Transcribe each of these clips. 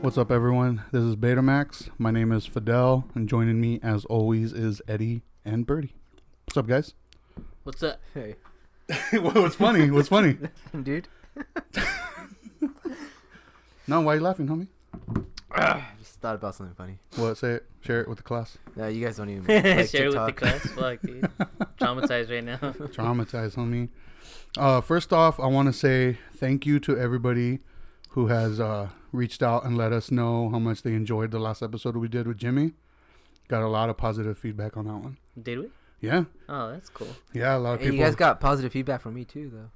What's up, everyone? This is Betamax. My name is Fidel, and joining me, as always, is Eddie and Birdie. What's up, guys? What's up? Hey. What's funny? What's funny? Dude. No, why are you laughing, homie? I just thought about something funny. What? Say it. Share it with the class. No, you guys don't even Share TikTok. it with the class. Fuck, dude. Traumatized right now. Traumatized, homie. First off, I want to say thank you to everybody who has reached out and let us know how much they enjoyed the last episode we did with Jimmy. Got a lot of positive feedback on that one. Did we? Yeah. Oh, that's cool. Yeah, a lot of Hey, people. you guys got positive feedback from me too, though.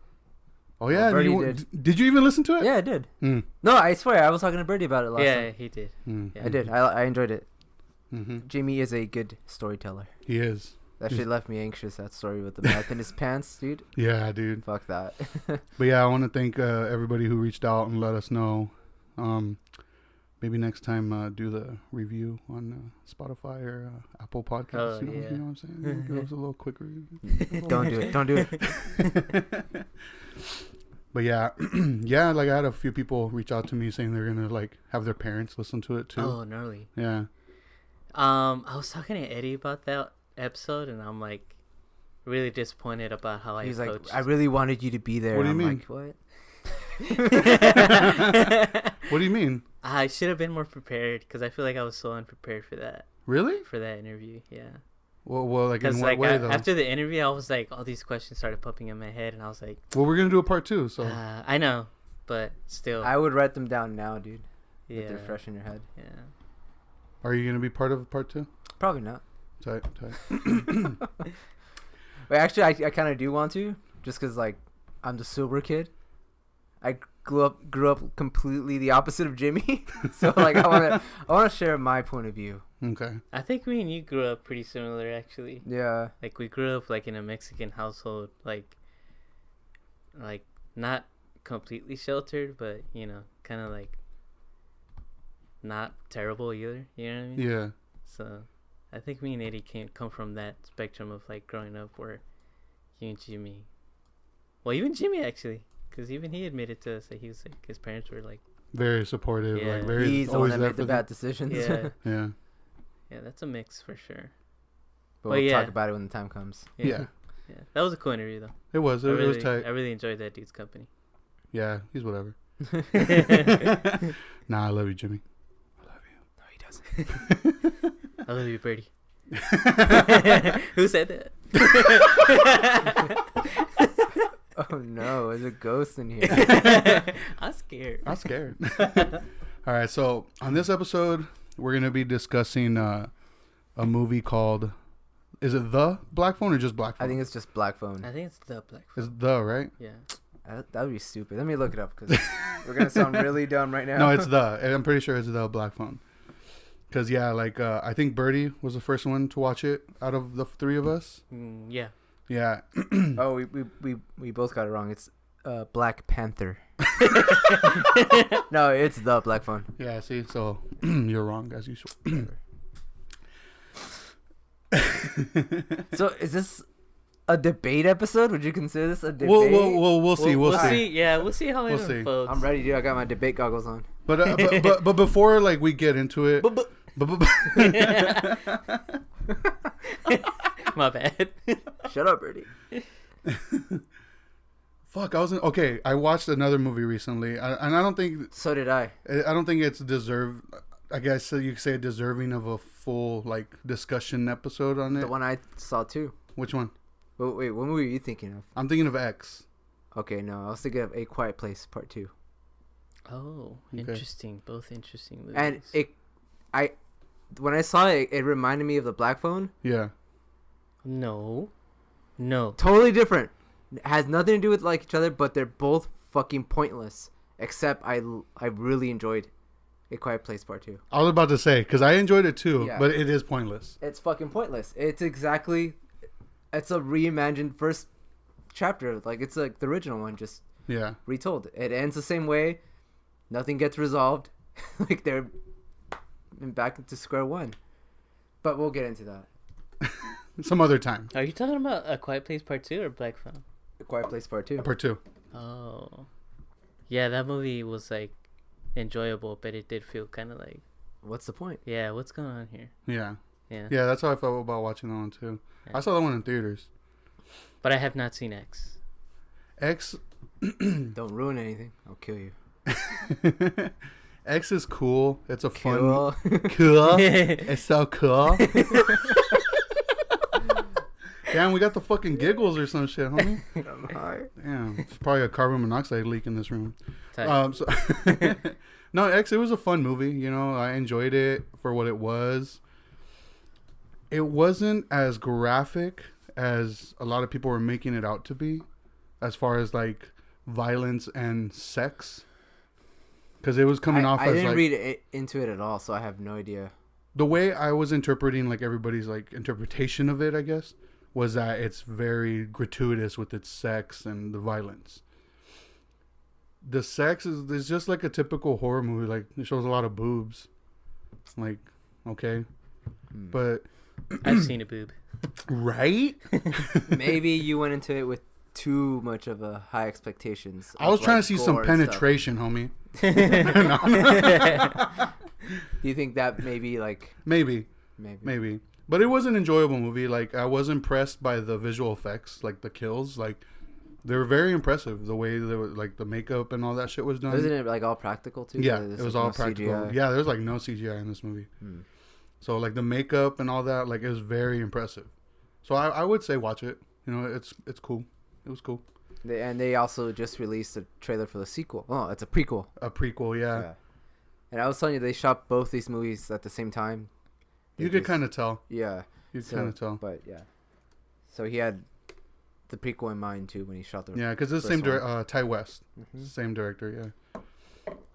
Oh, yeah? Birdie Did you even listen to it? Yeah, I did. Mm. No, I swear, I was talking to Birdie about it last Yeah, time. he did. Mm. Yeah. I did. I enjoyed it. Mm-hmm. Jamie is a good storyteller. He is. That shit left me anxious, that story with the meth in his pants, dude. Yeah, dude. Fuck that. But yeah, I want to thank everybody who reached out and let us know. Maybe next time do the review on Spotify or Apple Podcasts. Oh, you know what I'm saying? Give us a little quick review. Don't do it. Don't do it. But yeah, yeah. Like I had a few people reach out to me saying they're gonna like have their parents listen to it too. Oh, gnarly. Yeah. I was talking to Eddie about that episode, and I'm like really disappointed about how He's I like, approached. I really wanted you to be there. What do you I'm mean? like, what? What do you mean? I should have been more prepared because I feel like I was so unprepared for that Really? interview. Yeah. Well, like in Because what like way though? after the interview, I was like, all these questions started popping in my head, and I was like, Well, we're gonna do a part 2, so I know, but still, I would write them down now, dude. yeah, They're fresh in your head. yeah. are you gonna be part of part 2? Probably not. Tight. Wait, actually, I kind of do want to, just because like I'm the sober kid. I grew up completely the opposite of Jimmy, so like I want to share my point of view. Okay. I think me and you grew up pretty similar, actually. Yeah, Like we grew up like in a Mexican household, like not completely sheltered, but kind of like not terrible either. You know what I mean? Yeah. So I think me and Eddie come from that spectrum of like growing up where you and Jimmy, well, even Jimmy actually, because even he admitted to us that he was like his parents were like, Very supportive. Yeah. Like very. he's the one always that there made the for bad decisions. yeah, them. yeah, that's a mix for sure. But Well, we'll yeah. talk about it when the time comes. Yeah. Yeah. That was a cool interview though. It was. It was tight. I really enjoyed that dude's company. Yeah, he's whatever. Nah, I love you, Jimmy. I love you. No, he doesn't. I love you, Birdie. Who said that? Oh no, there's a ghost in here. I'm scared. I'm scared. All right, so on this episode, we're going to be discussing a movie called, is it The Black Phone or just Black Phone? I think it's just Black Phone. I think it's the black. It's The, right? Yeah. That would be stupid. Let me look it up because we're gonna sound really dumb right now. No, it's The. I'm pretty sure it's The Black Phone. Because, yeah, like, I think Birdie was the first one to watch it out of the three of us. Yeah. Yeah. Oh, we both got it wrong. It's Black Panther. No, it's the Black Phone. Yeah, see? So, you're wrong, as usual. So is this a debate episode? Would you consider this a debate? We'll see. We'll see. Yeah, we'll see how it We'll see. unfolds. I'm ready, dude. I got my debate goggles on. But before, like, we get into it... My bad. Shut up, Birdie. Fuck, okay, I watched another movie recently, and I don't think... So did I. I don't think it's deserved... I guess you could say deserving of a full, like, discussion episode on it. The one I saw too. Which one? Wait, what movie are you thinking of? I'm thinking of X. Okay, no, I was thinking of A Quiet Place Part 2. Oh, Okay. interesting. Both interesting movies. And when I saw it, it reminded me of the Black Phone. Yeah. No. Totally different. It has nothing to do with like each other, but they're both fucking pointless. Except I really enjoyed A Quiet Place Part 2. I was about to say, because I enjoyed it too, Yeah. but it is pointless. It's fucking pointless. It's a reimagined first chapter. Like, it's like the original one, just Yeah. retold. It ends the same way. Nothing gets resolved. Like, they're back to square one. But we'll get into that. Some other time. Are you talking about A Quiet Place Part 2 or Black Phone? A Quiet Place Part 2. Part 2. Oh. Yeah, that movie was like enjoyable, but it did feel kind of like, What's the point? yeah, what's going on here? Yeah. Yeah. Yeah, that's how I felt about watching that one too. Yeah. I saw that one in theaters. But I have not seen X. X Don't ruin anything. I'll kill you. X is cool. It's a fun Cool. cool. It's so cool. Damn, we got the fucking giggles or some shit, homie. Damn, it's probably a carbon monoxide leak in this room. So no, X, it was a fun movie. You know, I enjoyed it for what it was. It wasn't as graphic as a lot of people were making it out to be, as far as like violence and sex. Because it was coming off I as didn't like read into it at all, so I have no idea. the way I was interpreting, like everybody's like interpretation of it, I guess, was that it's very gratuitous with its sex and the violence. The sex is just like a typical horror movie. Like, it shows a lot of boobs. Like, okay. But I've seen a boob. right? Maybe you went into it with too much of a high expectations. I was of, trying like, to see some gore and stuff. penetration, homie. Do you think that maybe like Maybe. But it was an enjoyable movie. Like, I was impressed by the visual effects, like the kills. Like, they were very impressive. The way they were, like, the makeup and all that shit was done. Wasn't it like all practical too? Yeah, There's, it was like, all no practical. CGI? Yeah, there's like no CGI in this movie. So like the makeup and all that, like, it was very impressive. So I would say watch it. You know, it's cool. It was cool. They also just released a trailer for the sequel. Oh, it's a prequel. A prequel, yeah. And I was telling you, they shot both these movies at the same time. You could kind of tell. Yeah. You could kind of tell. But yeah. So he had the prequel in mind too when he shot the. Yeah, because it's the same Ty West, same director. Yeah.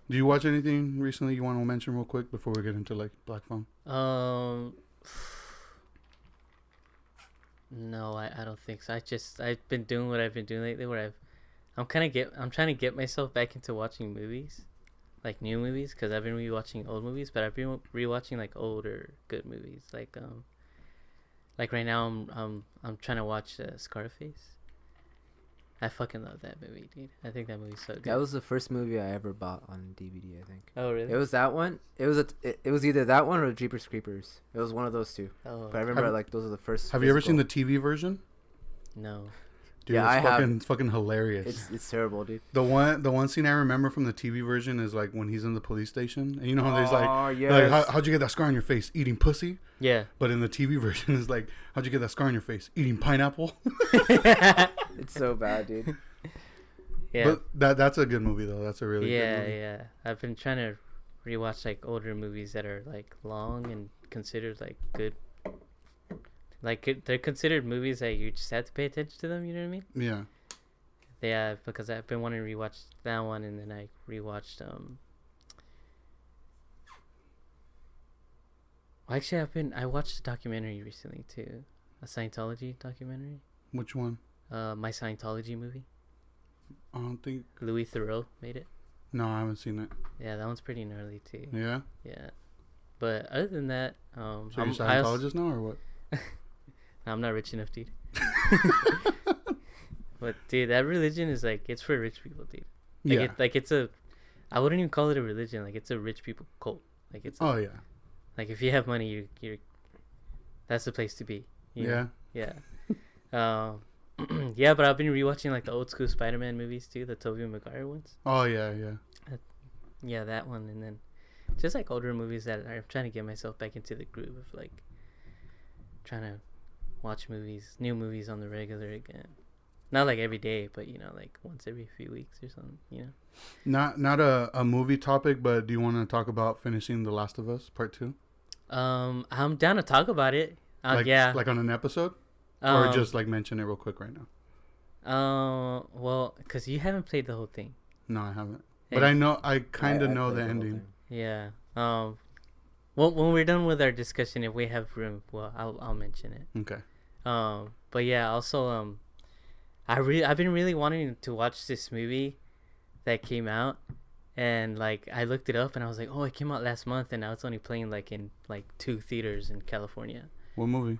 Do you watch anything recently you want to mention real quick before we get into like Black Phone? No, I don't think so. I've been doing what I've been doing lately, where I'm trying to get myself back into watching movies, like new movies, because I've been rewatching old movies, but I've been rewatching like older good movies, like right now I'm trying to watch Scarface. I fucking love that movie, dude. I think that movie's so good. That was the first movie I ever bought on DVD, I think. Oh, really? It was that one. It was either that one or Jeepers Creepers. It was one of those two. Oh, But I remember like those are the first. Have you ever seen the TV version? no. Dude, Yeah, it's fucking hilarious. It's terrible, dude. The one scene I remember from the TV version is like when he's in the police station, and you know how there's like, yes. like how'd you get that scar on your face? Eating pussy. Yeah. But in the TV version is like, how'd you get that scar on your face? Eating pineapple. It's so bad, dude. Yeah. But that's a good movie though. That's a really good movie. Yeah. I've been trying to rewatch like older movies that are like long and considered like good. Like they're considered movies that you just have to pay attention to them. You know what I mean? Yeah. Yeah, because I've been wanting to rewatch that one, and then I rewatched Actually, I watched a documentary recently too, a Scientology documentary. Which one? My Scientology movie. I don't think. Louis Theroux made it. No, I haven't seen it. Yeah, that one's pretty gnarly too. Yeah. Yeah, but other than that, So you're a Scientologist now, or what? I'm not rich enough, dude. But dude, that religion is like, it's for rich people, dude. Like, yeah. I wouldn't even call it a religion. Like, it's a rich people cult. Like, it's. Oh yeah. Like, if you have money, you're that's the place to be. You know? Yeah. Yeah, but I've been rewatching like the old school Spider-Man movies too, the Tobey Maguire ones. Oh yeah. Yeah, that one, and then just like older movies that I'm trying to get myself back into the groove of, like trying to watch new movies on the regular again. Not like every day, but you know, like once every few weeks or something. You know. Not a movie topic, but do you want to talk about finishing The Last of Us Part 2? I'm down to talk about it. Yeah. Like on an episode, or just like mention it real quick right now. Well, because you haven't played the whole thing. No, I haven't. But I kind of know the ending. Yeah. Well, when we're done with our discussion, if we have room, well, I'll mention it. Okay. But yeah, also, I've been really wanting to watch this movie that came out, and like I looked it up and I was like, oh, it came out last month, and now it's only playing like in like 2 theaters in California. What movie?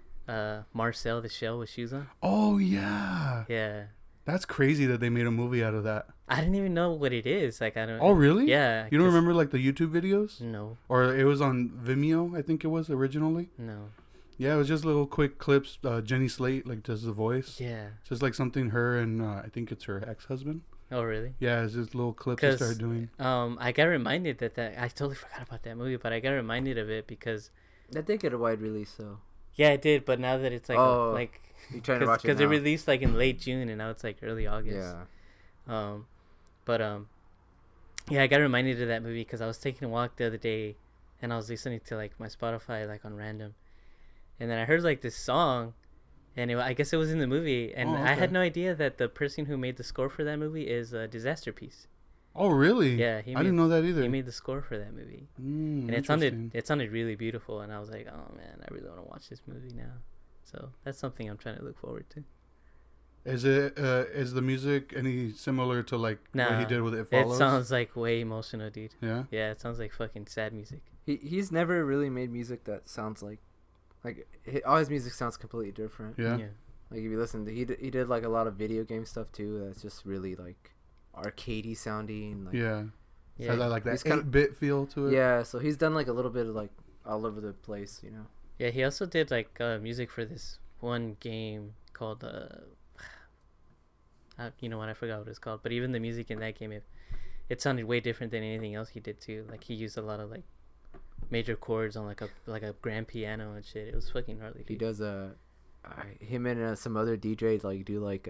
Marcel the Shell with Shoes on. Oh yeah. Yeah. That's crazy that they made a movie out of that. I didn't even know what it is. Like I don't. Oh, really? Yeah. You don't 'cause- remember like the YouTube videos? No. Or it was on Vimeo, I think it was originally. No. Yeah, it was just little quick clips. Jenny Slate like does the voice. Yeah. Just like something her and I think it's her ex-husband. Oh really? Yeah, it's just little clips they started doing. I got reminded that I totally forgot about that movie, but I got reminded of it because That did get a wide release, so. yeah, it did. But now that it's like like You're trying to watch it because now. it released like in late June and now it's like early August. Yeah. Yeah, I got reminded of that movie because I was taking a walk the other day, and I was listening to like my Spotify like on random, and then I heard like this song, and I guess it was in the movie, and I had no idea that the person who made the score for that movie is Disaster Piece. Oh, really? Yeah, I didn't know that either. He made the score for that movie, and it sounded really beautiful, and I was like, oh man, I really want to watch this movie now. So that's something I'm trying to look forward to. Is it is the music any similar to like what he did with It Follows? It sounds like way emotional, dude. Yeah. Yeah, it sounds like fucking sad music. He's never really made music that sounds like all his music sounds completely different. Yeah. Like if you listen to he did like a lot of video game stuff too. That's just really like arcadey sounding. Like, yeah. Yeah. Has that like that He's kinda- 8-bit feel to it? Yeah, so he's done like a little bit of like all over the place, you know. Yeah, he also did like music for this one game called you know what, I forgot what it's called, but even the music in that game, it sounded way different than anything else he did too. Like he used a lot of like major chords on like a grand piano and shit. It was fucking gnarly, dude. He does him and some other DJs like do like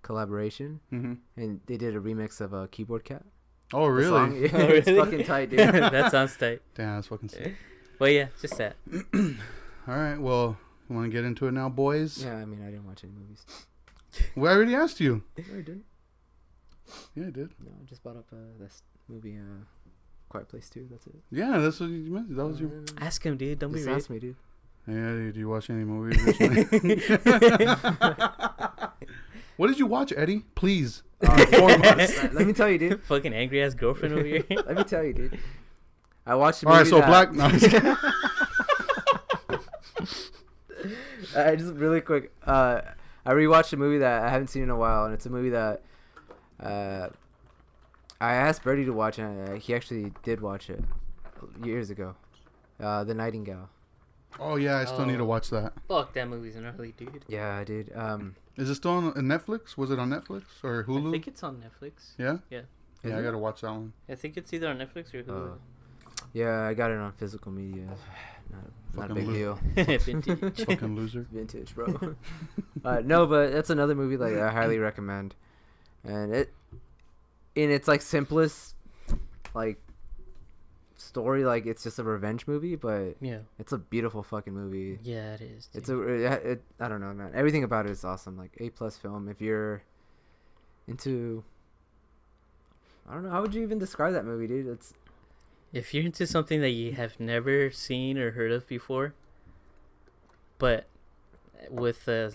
collaboration, and they did a remix of Keyboard Cat. Oh, really? Song. Yeah, Oh, it's really? fucking tight, dude. That sounds tight. Damn, that's fucking sick. But yeah, just that. All right, well, you want to get into it now, boys? Yeah, I mean, I didn't watch any movies. Well, I already asked you. No, I didn't. Yeah, I did. No, I just brought up this movie, Quiet Place 2. That's it. Yeah, that's what you meant. That was your... Ask him, dude. Don't be Just rude. ask me, dude. Yeah, did you watch any movies recently? What did you watch, Eddie? Please. Inform us. Let me tell you, dude. Fucking angry ass girlfriend over here. Let me tell you, dude. I watched a All right, movie so Black... No, I'm just kidding. just really quick. I rewatched a movie that I haven't seen in a while, and it's a movie that I asked Bertie to watch, and he actually did watch it years ago. The Nightingale. Oh, yeah, I still need to watch that. Fuck, that movie's gnarly, dude. Yeah, dude. Is it still on Netflix? Was it on Netflix or Hulu? I think it's on Netflix. Yeah? Yeah. Is Yeah, I it? got to watch that one. I think it's either on Netflix or Hulu. Yeah, I got it on physical media. Not a big deal. Vintage. Fucking loser. Vintage, bro. No, but that's another movie like I highly recommend, and in its like simplest like story, like it's just a revenge movie, but Yeah. it's a beautiful fucking movie. Yeah, it is. Dude. It's I don't know, man. Everything about it is awesome. Like A+ film. If you're into, I don't know, how would you even describe that movie, dude? It's If you're into something that you have never seen or heard of before, but with a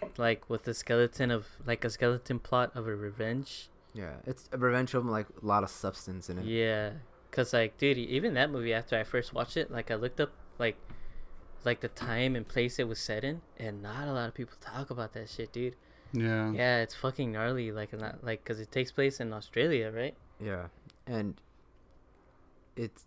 skeleton plot of a revenge. yeah, it's a revenge film, like a lot of substance in it. Yeah, cause like, dude, even that movie, after I first watched it, like I looked up like the time and place it was set in, and not a lot of people talk about that shit, dude. Yeah. Yeah, it's fucking gnarly, cause it takes place in Australia, right? Yeah, and it's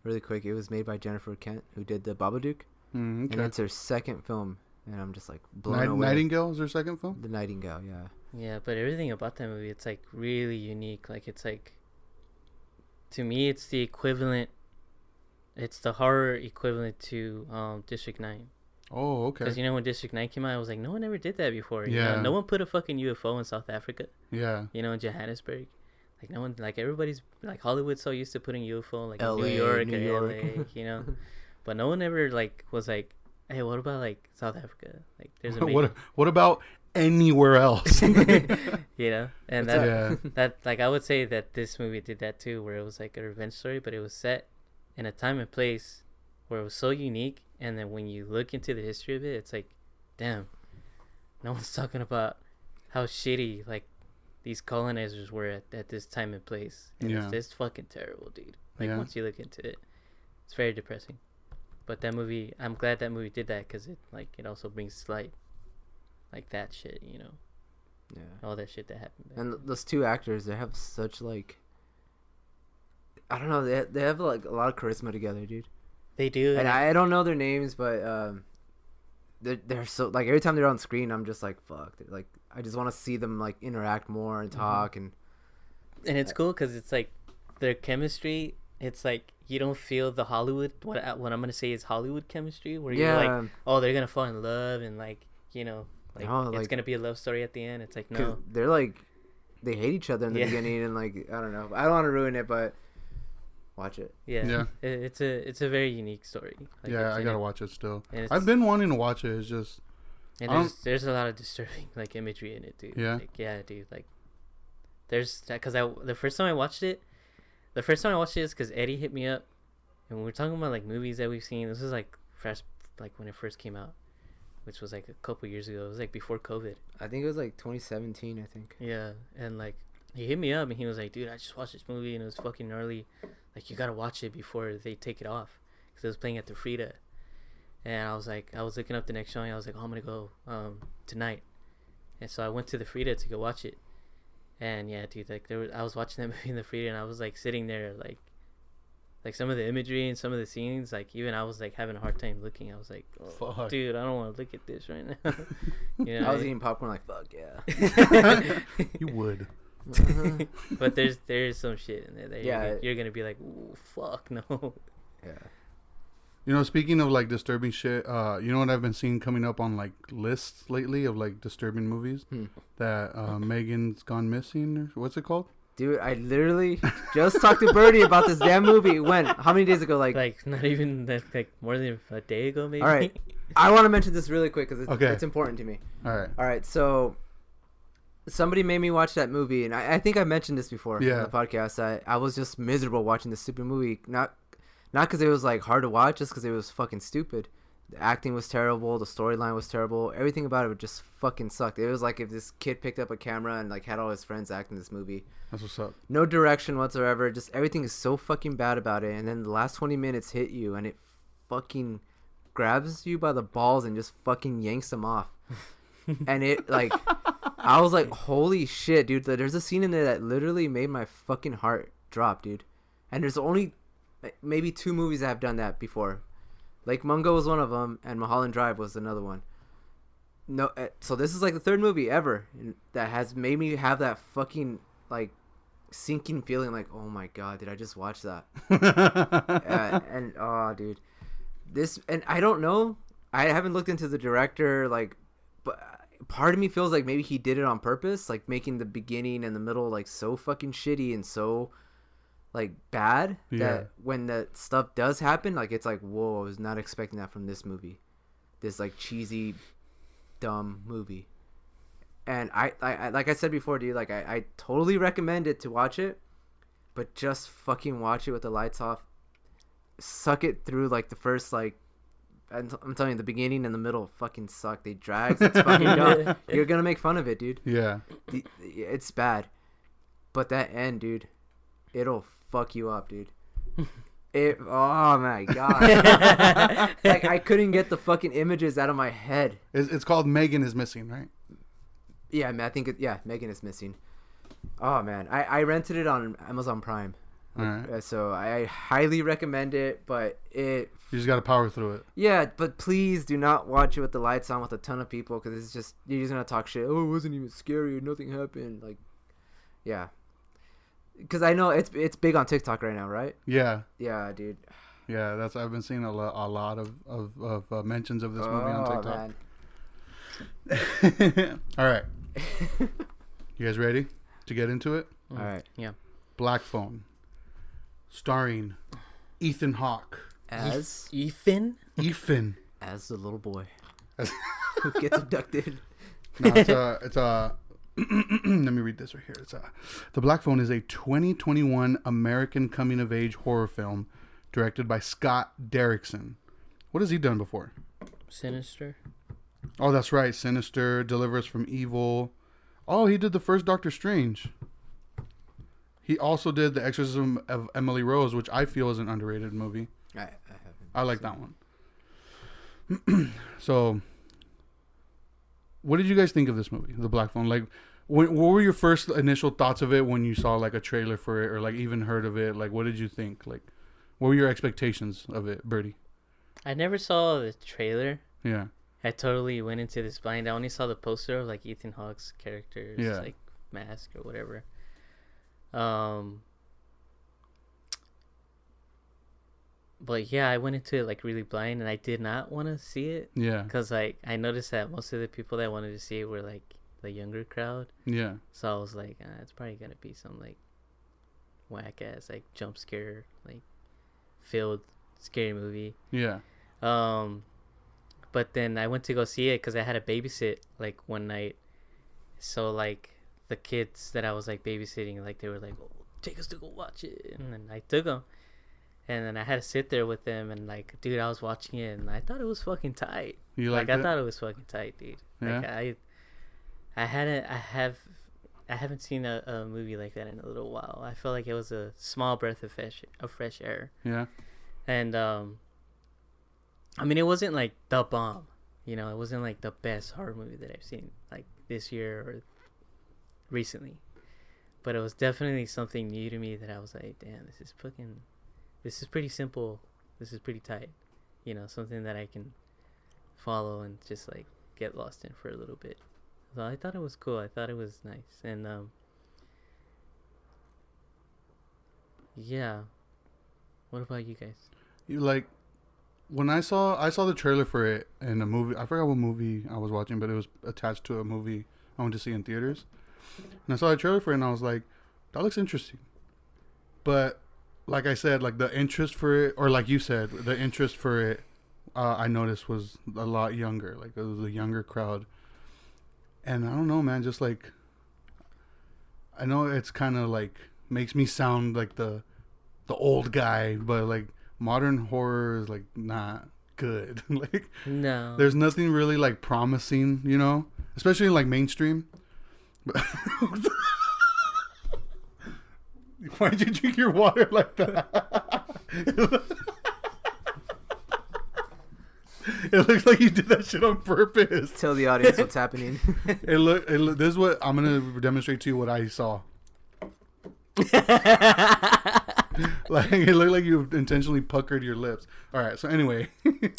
really quick. It was made by Jennifer Kent, who did the Babadook, and Okay. it's her second film, and I'm just like blown away. Nightingale is her second film? The Nightingale, yeah. Yeah, but everything about that movie, it's like really unique. Like it's like, to me, it's the equivalent. It's the horror equivalent to District 9. Oh, okay. Because you know when District 9 came out, I was like, no one ever did that before. You Yeah. know? No one put a fucking UFO in South Africa. Yeah. You know, in Johannesburg. Like no one, like everybody's, like Hollywood's so used to putting UFO like LA, in New York New or York. LA, you know. But no one ever like was like, hey, what about like South Africa? Like there's a What about anywhere else? you know, and What's that Yeah. that like I would say that this movie did that too, where it was like a revenge story, but it was set in a time and place where it was so unique, and then when you look into the history of it, it's like, damn, no one's talking about how shitty like these colonizers were at this time and place. And Yeah. it's fucking terrible, dude. Like Yeah. once you look into it, it's very depressing. But that movie, I'm glad that movie did that, because it also brings to light like that shit, you know. Yeah. all that shit that happened. And those two actors, they have such like, I don't know, they have like a lot of charisma together, dude. They do. And I don't know their names, but they're so like every time they're on screen, I'm just like fuck. Like I just want to see them like interact more and talk and it's cool because it's like their chemistry. It's like you don't feel the Hollywood what I'm gonna say is Hollywood chemistry where you're like, oh, they're gonna fall in love and like like it's gonna be a love story at the end. It's like no, they're like they hate each other in the beginning and like I don't know. I don't want to ruin it, but watch it. Yeah. It's a very unique story. Like I gotta watch it still. I've been wanting to watch it. It's just there's a lot of disturbing like imagery in it, dude. Yeah. Like, yeah, dude. Like there's because the first time I watched it is because Eddie hit me up, and we were talking about like movies that we've seen. This was like fresh, like when it first came out, which was like a couple years ago. It was like before COVID. I think it was like 2017. I think. Yeah, and like he hit me up and he was like, "Dude, I just watched this movie and it was fucking gnarly. Like you gotta watch it before they take it off, because it was playing at the Frida." And I was looking up the next showing. I was like, "Oh, I'm gonna go tonight," and so I went to the Frida to go watch it. And yeah, dude, like I was watching that movie in the Frida, and I was like sitting there, like some of the imagery and some of the scenes, like even I was like having a hard time looking. I was like, oh, dude, I don't want to look at this right now. I was eating popcorn like, fuck yeah. You would. But there's some shit in there that you're gonna be like, ooh, fuck no. Yeah. Speaking of like disturbing shit, you know what I've been seeing coming up on like lists lately of like disturbing movies? That Megan's Gone Missing, or what's it called? Dude, I literally just talked to Birdie about this damn movie. When? How many days ago? Like not even like more than a day ago, maybe. All right, I want to mention this really quick because it's important to me. All right. So somebody made me watch that movie, and I think I mentioned this before on the podcast. I was just miserable watching this stupid movie. Not because it was like hard to watch, just because it was fucking stupid. The acting was terrible. The storyline was terrible. Everything about it just fucking sucked. It was like if this kid picked up a camera and like had all his friends act in this movie. That's what's up. No direction whatsoever. Just everything is so fucking bad about it. And then the last 20 minutes hit you and it fucking grabs you by the balls and just fucking yanks them off. And it like, I was like, holy shit, dude. There's a scene in there that literally made my fucking heart drop, dude. And there's only maybe 2 movies that have done that before. Lake Mungo was one of them, and Mulholland Drive was another one. No, so this is like the 3rd movie ever that has made me have that fucking like sinking feeling, like, oh my god, did I just watch that? And oh, dude, this, and I don't know, I haven't looked into the director, like, but part of me feels like maybe he did it on purpose, like making the beginning and the middle like so fucking shitty and so like bad that when the stuff does happen, like it's like, whoa, I was not expecting that from this movie, this like cheesy dumb movie. And I like I said before, dude, like I totally recommend it to watch it, but just fucking watch it with the lights off, suck it through. Like the first, like I'm telling you, the beginning and the middle fucking suck. They drag. It's fucking dumb. You're gonna make fun of it, dude. Yeah, it's bad, but that end, dude, it'll fuck you up, dude. Oh my god. Like I couldn't get the fucking images out of my head. It's called Megan is Missing, right? Yeah, man, I think Megan is Missing. Oh man, I rented it on Amazon Prime. All right. So I highly recommend it, but you just gotta power through it. Yeah, but please do not watch it with the lights on with a ton of people, because it's just, you're just gonna talk shit. Oh, it wasn't even scary, nothing happened. Like, yeah. Because I know it's big on TikTok right now, right? Yeah. Yeah, dude. Yeah, I've been seeing a lot of mentions of this movie on TikTok. Man. All right. You guys ready to get into it? All right. Yeah. Black Phone, starring Ethan Hawke as Ethan as the little boy who gets abducted. No, it's let me read this right here. The Black Phone is a 2021 American coming-of-age horror film directed by Scott Derrickson. What has he done before? Sinister. Oh, that's right. Sinister, Deliver Us from Evil. Oh, he did the first Doctor Strange. He also did The Exorcism of Emily Rose, which I feel is an underrated movie. I haven't. I like that one. So, what did you guys think of this movie, The Black Phone? Like, what were your first initial thoughts of it when you saw like a trailer for it or like even heard of it? Like, what did you think? Like, what were your expectations of it, Birdie? I never saw the trailer. Yeah. I totally went into this blind. I only saw the poster of like Ethan Hawke's character's like mask or whatever. But yeah, I went into it like really blind, and I did not want to see it. Yeah. Cause like I noticed that most of the people that wanted to see it were like the younger crowd. Yeah. So I was like, it's probably gonna be some like whack ass like jump scare like filled scary movie. Yeah. But then I went to go see it because I had to babysit like one night. So like the kids that I was like babysitting, like they were like, oh, take us to go watch it, and then I took them, and then I had to sit there with them, and like, dude, I was watching it, and I thought it was fucking tight. You like I thought it was fucking tight, dude. Yeah. Like I haven't seen a movie like that in a little while. I feel like it was a small breath of fresh air. Yeah. And I mean, it wasn't like the bomb, you know. It wasn't like the best horror movie that I've seen like this year or recently, but it was definitely something new to me that I was like, damn, this is pretty simple. This is pretty tight, you know, something that I can follow and just like get lost in for a little bit. So I thought it was cool. I thought it was nice. And yeah. What about you guys? You like when I saw the trailer for it in a movie. I forgot what movie I was watching, but it was attached to a movie I went to see in theaters. And I saw a trailer for it, and I was like, that looks interesting. But like I said, like the interest for it, or like you said, the interest for it, I noticed was a lot younger. Like it was a younger crowd. And I don't know, man, just like, I know it's kind of like, makes me sound like the old guy, but like modern horror is like not good. Like, no, there's nothing really like promising, you know, especially in like mainstream. Why'd you drink your water like that? It looks like you did that shit on purpose. Tell the audience what's happening. This is what I'm gonna demonstrate to you what I saw. Like it looked like you intentionally puckered your lips. All right, so anyway,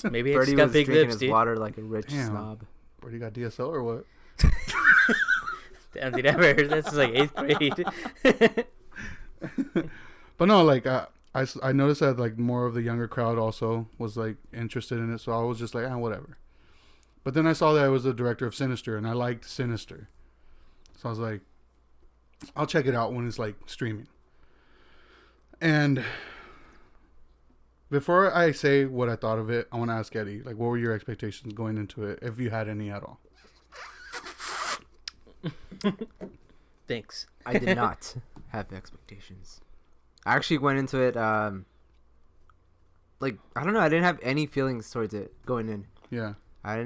maybe it's Birdie got was big drinking lips, his dude. water like a rich Damn. snob. Birdie got DSL or what? Damn, dude, I never heard that since like 8th grade. But no, like I noticed that like more of the younger crowd also was like interested in it, so I was just like, whatever. But then I saw that I was the director of Sinister, and I liked Sinister, so I was like, I'll check it out when it's like streaming. And before I say what I thought of it, I want to ask Eddie, like, what were your expectations going into it, if you had any at all? Thanks. I did not have expectations. I actually went into it, like, I don't know, I didn't have any feelings towards it going in. Yeah. I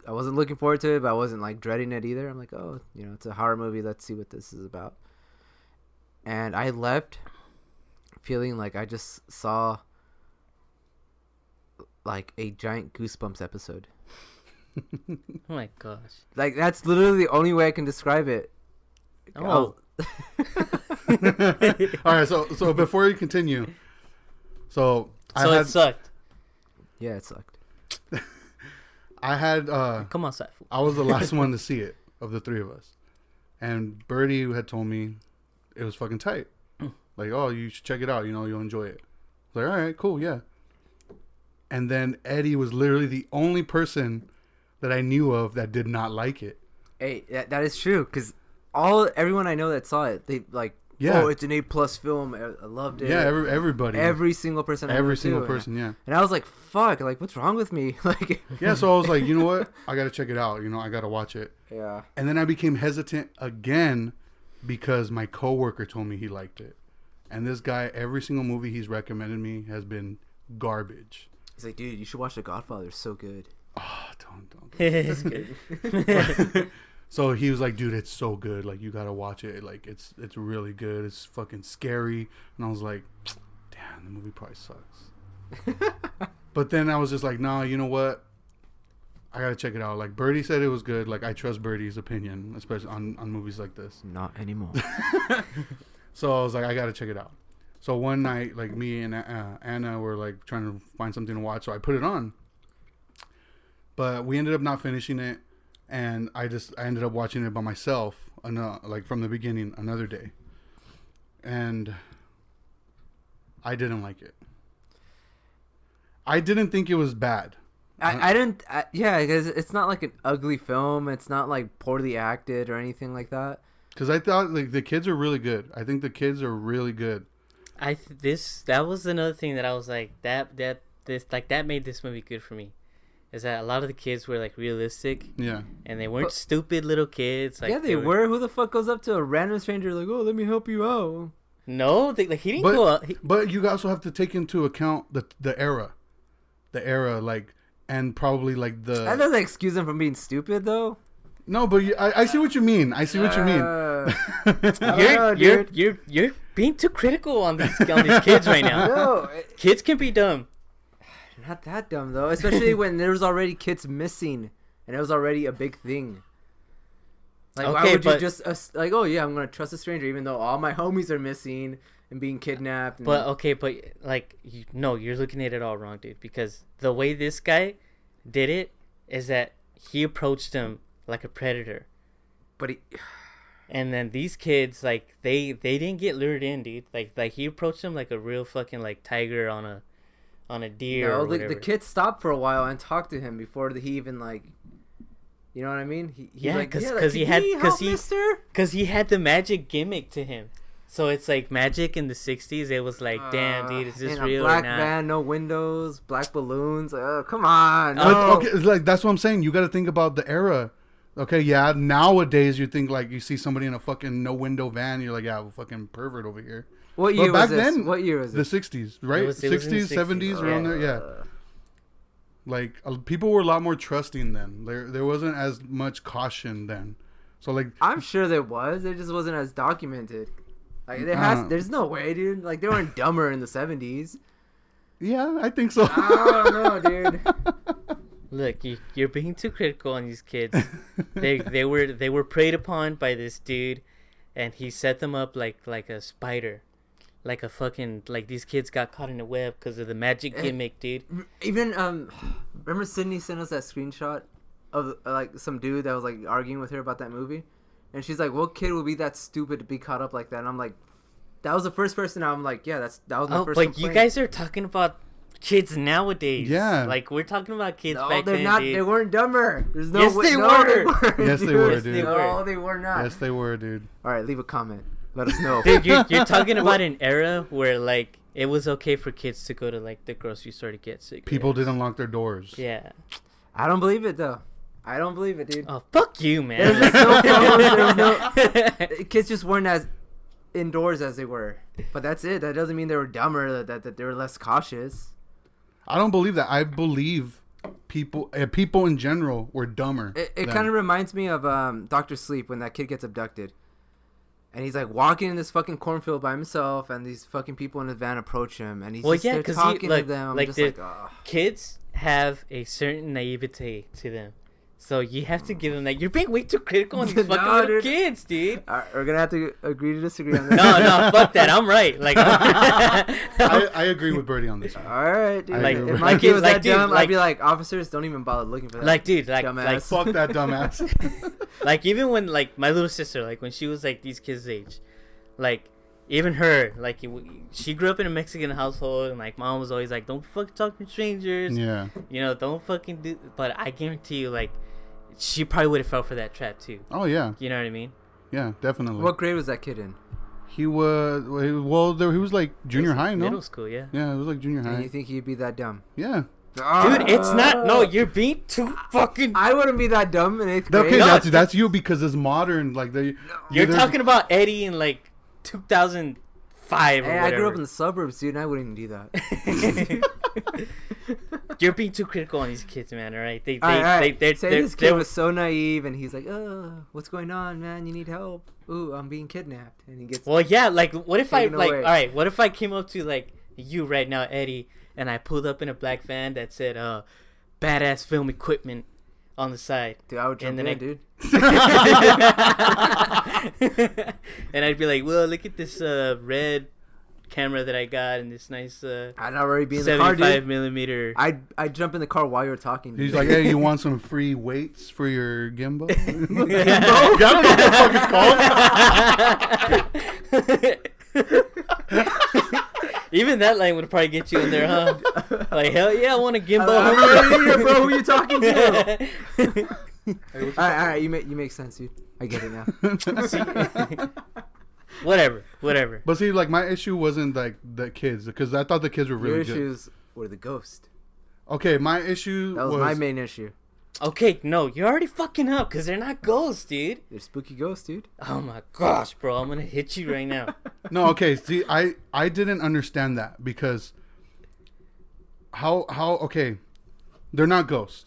wasn't looking forward to it, but I wasn't, like, dreading it either. I'm like, oh, you know, it's a horror movie, let's see what this is about. And I left feeling like I just saw, like, a giant Goosebumps episode. Oh my gosh. Like, that's literally the only way I can describe it. Oh. All right, so before you continue, so it sucked. Yeah, it sucked. I had Come on, Saifu. I was the last one to see it of the three of us, and Birdie had told me it was fucking tight. Like, oh, you should check it out. You know, you'll enjoy it. I was like, all right, cool, yeah. And then Eddie was literally the only person that I knew of that did not like it. Hey, that is true, because everyone I know that saw it, they like, yeah, oh, it's an A+ film. I loved it. Yeah, everybody. Every single person. Every single person, yeah. And I was like, fuck, like, what's wrong with me? Like, yeah, so I was like, you know what? I got to check it out. You know, I got to watch it. Yeah. And then I became hesitant again because my coworker told me he liked it. And this guy, every single movie he's recommended me has been garbage. He's like, dude, you should watch The Godfather. It's so good. Oh, don't. So he was like, dude, it's so good. Like, you got to watch it. Like, it's really good. It's fucking scary. And I was like, damn, the movie probably sucks. But then I was just like, nah, you know what? I gotta check it out. Like Birdie said it was good. Like I trust Birdie's opinion, especially on movies like this. Not anymore. So I was like, I gotta check it out. So one night, like me and Anna were like trying to find something to watch, so I put it on. But we ended up not finishing it, and I ended up watching it by myself, like from the beginning, another day, and I didn't like it. I didn't think it was bad. I didn't. Yeah, because it's not like an ugly film. It's not like poorly acted or anything like that. Because I thought like the kids are really good. I think the kids are really good. That was another thing that I was like that made this movie good for me. Is that a lot of the kids were like realistic. Yeah. And they weren't stupid little kids. Like, yeah, they were. Who the fuck goes up to a random stranger like, oh, let me help you out? No, he didn't go up. But you also have to take into account the era. The era, like, and probably like the... That doesn't excuse them from being stupid, though. No, but I see what you mean. I see what you mean. You're being too critical on these kids right now. No, kids can be dumb. Not that dumb though, especially when there was already kids missing, and it was already a big thing. Like, why would you just like, oh yeah, I'm gonna trust a stranger, even though all my homies are missing and being kidnapped. But like, you're looking at it all wrong, dude. Because the way this guy did it is that he approached them like a predator. And then these kids, like, they didn't get lured in, dude. Like he approached them like a real fucking like tiger on a deer. No, the kid stopped for a while and talked to him before he even like, you know what I mean? Because he had the magic gimmick to him. So it's like magic in the 60s. It was like, damn, dude, is this real or not? Black van, no windows, black balloons. Come on. No. Okay, like that's what I'm saying. You got to think about the era. Okay, yeah. Nowadays, you think like you see somebody in a fucking no window van, you're like, yeah, fucking pervert over here. What year was this? What year was this? The 60s, right? 60s, 70s, around there. Yeah. Like people were a lot more trusting then. There wasn't as much caution then. So like, I'm sure there was. It just wasn't as documented. Like there's no way, dude. Like they weren't dumber in the 70s. Yeah, I think so. I don't know, dude. Look, you're being too critical on these kids. they were preyed upon by this dude, and he set them up like a spider, like a fucking like these kids got caught in a web because of the magic gimmick, dude. Even remember Sydney sent us that screenshot of like some dude that was like arguing with her about that movie, and she's like, "What kid would be that stupid to be caught up like that?" And I'm like, that was the first person. I'm like, yeah, that was my first. But complaint. You guys are talking about kids nowadays. Yeah, like we're talking about kids no, back they're then. not. Dude. They weren't dumber. There's no. Yes, way, they no, were. They weren't. Yes, they were, dude. No, they were not. Yes, they were, dude. All right, leave a comment. Let us know. Dude, you're talking about an era where like it was okay for kids to go to like the grocery store to get cigarettes. People didn't lock their doors. Yeah. I don't believe it though. I don't believe it, dude. Oh, fuck you, man. There was no phones. There was no. Kids just weren't as indoors as they were. But that's it. That doesn't mean they were dumber. That they were less cautious. I don't believe that. I believe people in general were dumber. It kind of reminds me of Dr. Sleep when that kid gets abducted. And he's like walking in this fucking cornfield by himself, and these fucking people in his van approach him, and he's talking to them. Like, kids have a certain naivete to them. So you have to give them that. You're being way too critical on these fucking little kids, dude. We're gonna have to agree to disagree on that. No, fuck that. I'm right. Like, I agree with Birdie on this one. All right, dude. Like, if my kid was that dumb, I'd be like, officers, don't even bother looking for that. Like, dude, dumbass. Fuck that dumbass. Like, even when like my little sister, like when she was like these kids' age, like even her, like she grew up in a Mexican household, and like mom was always like, don't fucking talk to strangers. Yeah. You know, don't fucking do. But I guarantee you, like, she probably would have fell for that trap too. Oh yeah. You know what I mean? Yeah, definitely. What grade was that kid in? He was he was like junior high, no? Middle school, yeah. Yeah, it was like junior high. And you think he'd be that dumb? Yeah. Dude, it's not. No, you're being too fucking. I wouldn't be that dumb in 8th grade. Okay, no, that's you because it's modern. Like you're talking about Eddie in like 2005 or whatever. I grew up in the suburbs, dude, and I wouldn't do that. You're being too critical on these kids, man. All right, this kid was so naive, and he's like, "Oh, what's going on, man? You need help? Ooh, I'm being kidnapped." And he gets. Well, yeah. Like, what if I like? All right, what if I came up to like you right now, Eddie, and I pulled up in a black van that said, "Badass film equipment." on the side. Dude, I would jump And then in, dude. And I'd be like, well, look at this red camera that I got and this nice I'd already be in the car, 75 dude. millimeter. I'd jump in the car while you're talking. Dude. He's like, hey, you want some free weights for your gimbal? Gimbal? I don't know what the fuck it's called. Even that line would probably get you in there, huh? Like, hell yeah, I want a gimbal. I'm right here, bro. Who you talking to? All right. You make sense, dude. I get it now. Whatever. But see, like, my issue wasn't like the kids, because I thought the kids were really Your good. issues were the ghost. Okay, my issue That was my main issue. Okay, no, you're already fucking up because they're not ghosts, dude. They're spooky ghosts, dude. Oh my gosh, bro, I'm gonna hit you right now. No, okay. See, I didn't understand that, because how okay, they're not ghosts.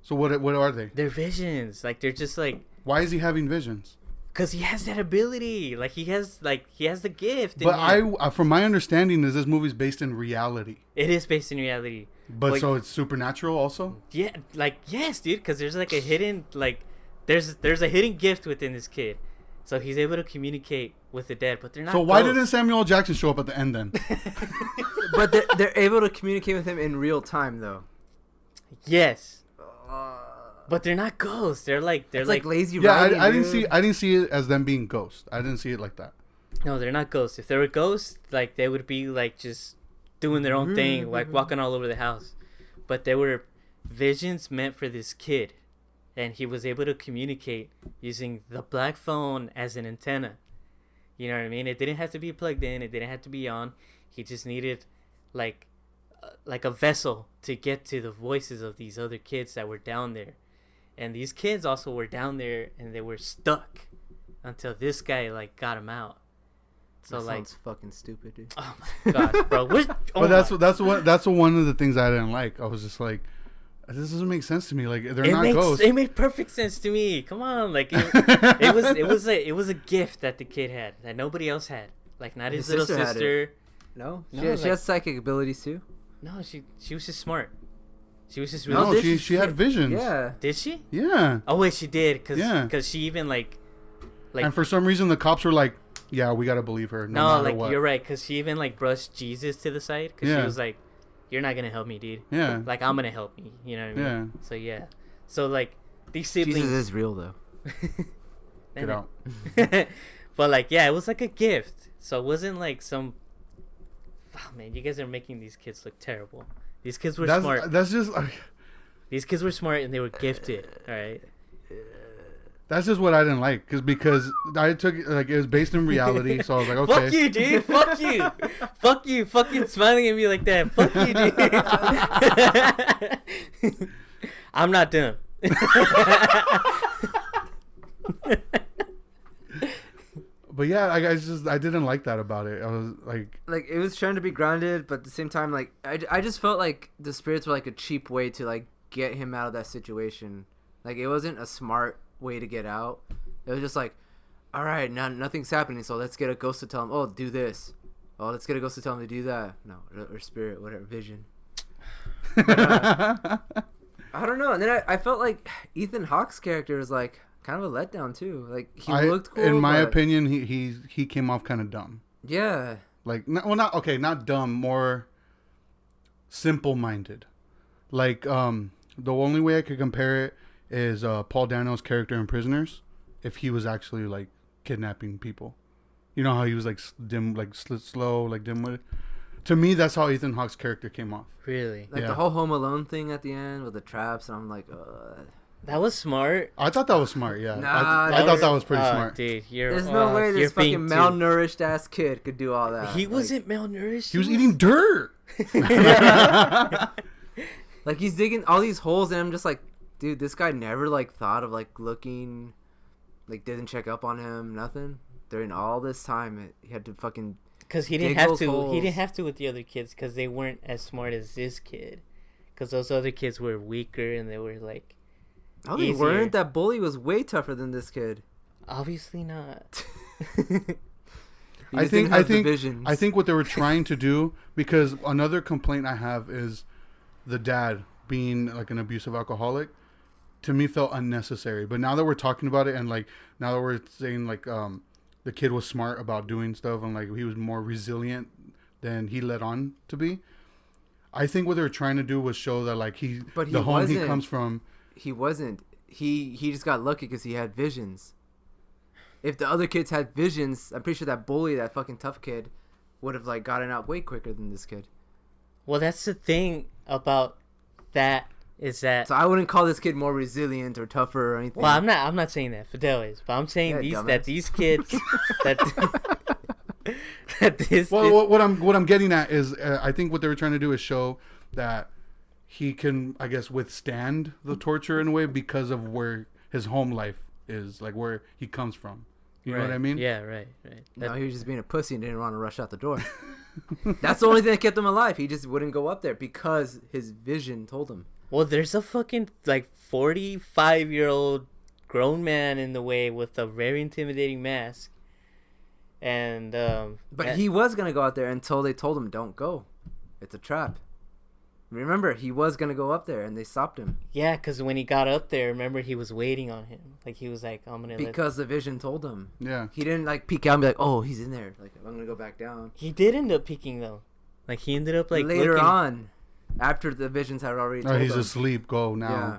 So what are they? They're visions. Like, they're just like, Why is he having visions? because he has that ability. Like, he has the gift. But in him. from my understanding, is this movie's based in reality. It is based in reality. But Like, so it's supernatural also. yeah, like, yes, dude, because there's like a hidden, like, there's a hidden gift within this kid. So he's able to communicate with the dead, but they're not. So why ghosts. didn't Samuel L. Jackson show up at the end then? But they're able to communicate with him in real time, though. Yes. But they're not ghosts. They're like lazy Yeah, writing, I didn't dude. see it as them being ghosts. I didn't see it like that. no, they're not ghosts. If they were ghosts, like, they would be like just doing their own thing, like walking all over the house. But they were visions meant for this kid, and he was able to communicate using the black phone as an antenna. You know what I mean? It didn't have to be plugged in. It didn't have to be on. He just needed like a vessel to get to the voices of these other kids that were down there. And these kids also were down there, and they were stuck until this guy like got them out. So That like, sounds fucking stupid, dude. oh my gosh, bro. But that's one of the things I didn't like. I was just like, this doesn't make sense to me. Like, they're not ghosts. It made perfect sense to me. Come on, like it was a gift that the kid had that nobody else had. Like, not his little sister had sister. No, No, she like- has psychic abilities too. No, she was just smart. She was just really. No, she had visions. Yeah. Did she? Yeah. Oh wait, she did. Yeah. Cause she even like. And for some reason, the cops were like, "Yeah, we gotta believe her." No, matter like, what. you're right. Cause she even like brushed Jesus to the side. Cause Yeah. she was like, "You're not gonna help me, dude. Yeah. Like, I'm gonna help me." You know what I mean? Yeah. So yeah. So like, these siblings. Jesus is real though. Get out. But like, yeah, it was like a gift. So it wasn't like some. Oh man, you guys are making these kids look terrible. These kids were smart. That's just These kids were smart and they were gifted. All right. that's just what I didn't like, because I took it like it was based in reality, so I was like, okay. Fuck you, dude. Fuck you. Fuck you. Fucking smiling at me like that. Fuck you, dude. I'm not done. But yeah, I didn't like that about it. I was like, It was trying to be grounded, but at the same time, like I just felt like the spirits were like a cheap way to like get him out of that situation. Like, it wasn't a smart way to get out. It was just like, all right, now nothing's happening, so let's get a ghost to tell him, oh, do this. Oh, let's get a ghost to tell him to do that. No, or spirit, whatever, vision. I don't know. And then I felt like Ethan Hawke's character was like kind of a letdown too. Like, he looked cool. In my but opinion, he came off kind of dumb. yeah. Like, not dumb, more simple-minded. Like, the only way I could compare it is Paul Dano's character in Prisoners, if he was actually like kidnapping people. You know how he was like dim, like slow, like dim-witted. To me, that's how Ethan Hawke's character came off. Really? Like, Yeah. the whole Home Alone thing at the end with the traps, and I'm like, That was smart. I thought that was smart. Yeah, Nah, I thought that was pretty Oh, smart. dude, there's no way you're this fucking being too- malnourished ass kid could do all that. He Like, wasn't malnourished. He was eating dirt. like, he's digging all these holes, and I'm just like, dude, this guy never like thought of like looking, like, didn't check up on him, nothing during all this time. He had to fucking Because he didn't dig have those to. He holes. didn't have to with the other kids because they weren't as smart as this kid. Because those other kids were weaker and they were like, No, they easier. weren't. That bully was way tougher than this kid. obviously not. He I just think didn't I have the think visions. I think what they were trying to do, because another complaint I have is the dad being like an abusive alcoholic. to me felt unnecessary. But now that we're talking about it, and like now that we're saying like the kid was smart about doing stuff, and like he was more resilient than he let on to be. I think what they were trying to do was show that like the home he comes from. He wasn't. He just got lucky because he had visions. If the other kids had visions, I'm pretty sure that bully, that fucking tough kid, would have like gotten out way quicker than this kid. Well, that's the thing about that is that. So I wouldn't call this kid more resilient or tougher or anything. Well, I'm not saying that Fidel is, but I'm saying these kids what I'm getting at is I think what they were trying to do is show that he can, I guess, withstand the torture in a way because of where his home life is, like where he comes from. You know what I mean? Yeah, right. No, he was just being a pussy and didn't want to rush out the door. That's the only thing that kept him alive. He just wouldn't go up there because his vision told him. Well, there's a fucking like 45-year-old grown man in the way with a very intimidating mask. And but he was gonna go out there until they told him, "Don't go. It's a trap." Remember, he was gonna go up there, and they stopped him. Yeah, because when he got up there, remember he was waiting on him. Like he was like, "I'm gonna." Because the vision told him. Yeah. He didn't like peek out and be like, "Oh, he's in there. Like I'm gonna go back down." He did end up peeking though. Like he ended up like later looking... on, after the visions had already told him. He's asleep. Go now. Yeah.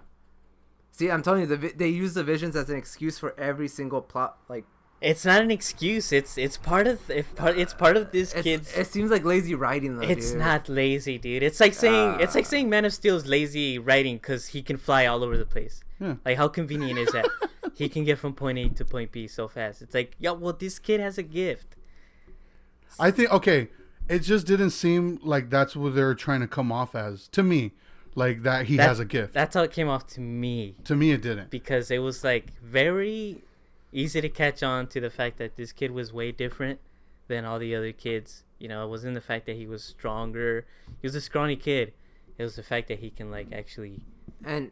See, I'm telling you, they use the visions as an excuse for every single plot. Like, it's not an excuse. It's part of this kid's. It seems like lazy writing, though. It's dude. not lazy, dude. It's like saying Man of Steel is lazy writing because he can fly all over the place. Yeah. Like how convenient is that? He can get from point A to point B so fast. It's like, yeah, well, this kid has a gift. I think it just didn't seem like that's what they were trying to come off as to me, like that he has a gift. That's how it came off to me. To me, it didn't, because it was like very easy to catch on to the fact that this kid was way different than all the other kids. You know, it wasn't the fact that he was stronger. He was a scrawny kid. It was the fact that he can like actually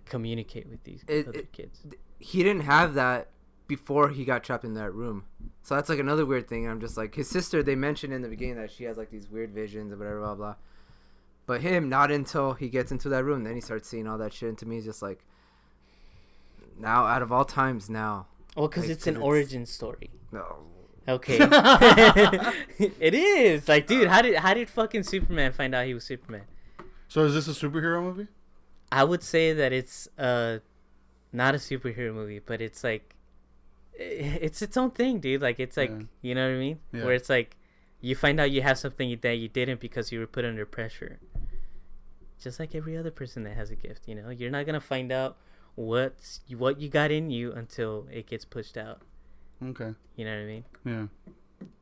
communicate with these other kids. He didn't have that before he got trapped in that room. So that's like another weird thing. I'm just like, his sister, they mentioned in the beginning that she has like these weird visions or whatever, blah, blah. But him, not until he gets into that room. Then he starts seeing all that shit. And to me, it's just like, now, out of all times, now. Well, because it's an origin story. No. Okay. It is. Like, dude, how did fucking Superman find out he was Superman? So is this a superhero movie? I would say that it's not a superhero movie, but it's like, it's its own thing, dude. Like, it's like, you know what I mean? Yeah. Where it's like, you find out you have something that you didn't because you were put under pressure. Just like every other person that has a gift, you know? You're not going to find out what you got in you until it gets pushed out. Okay. You know what I mean? Yeah.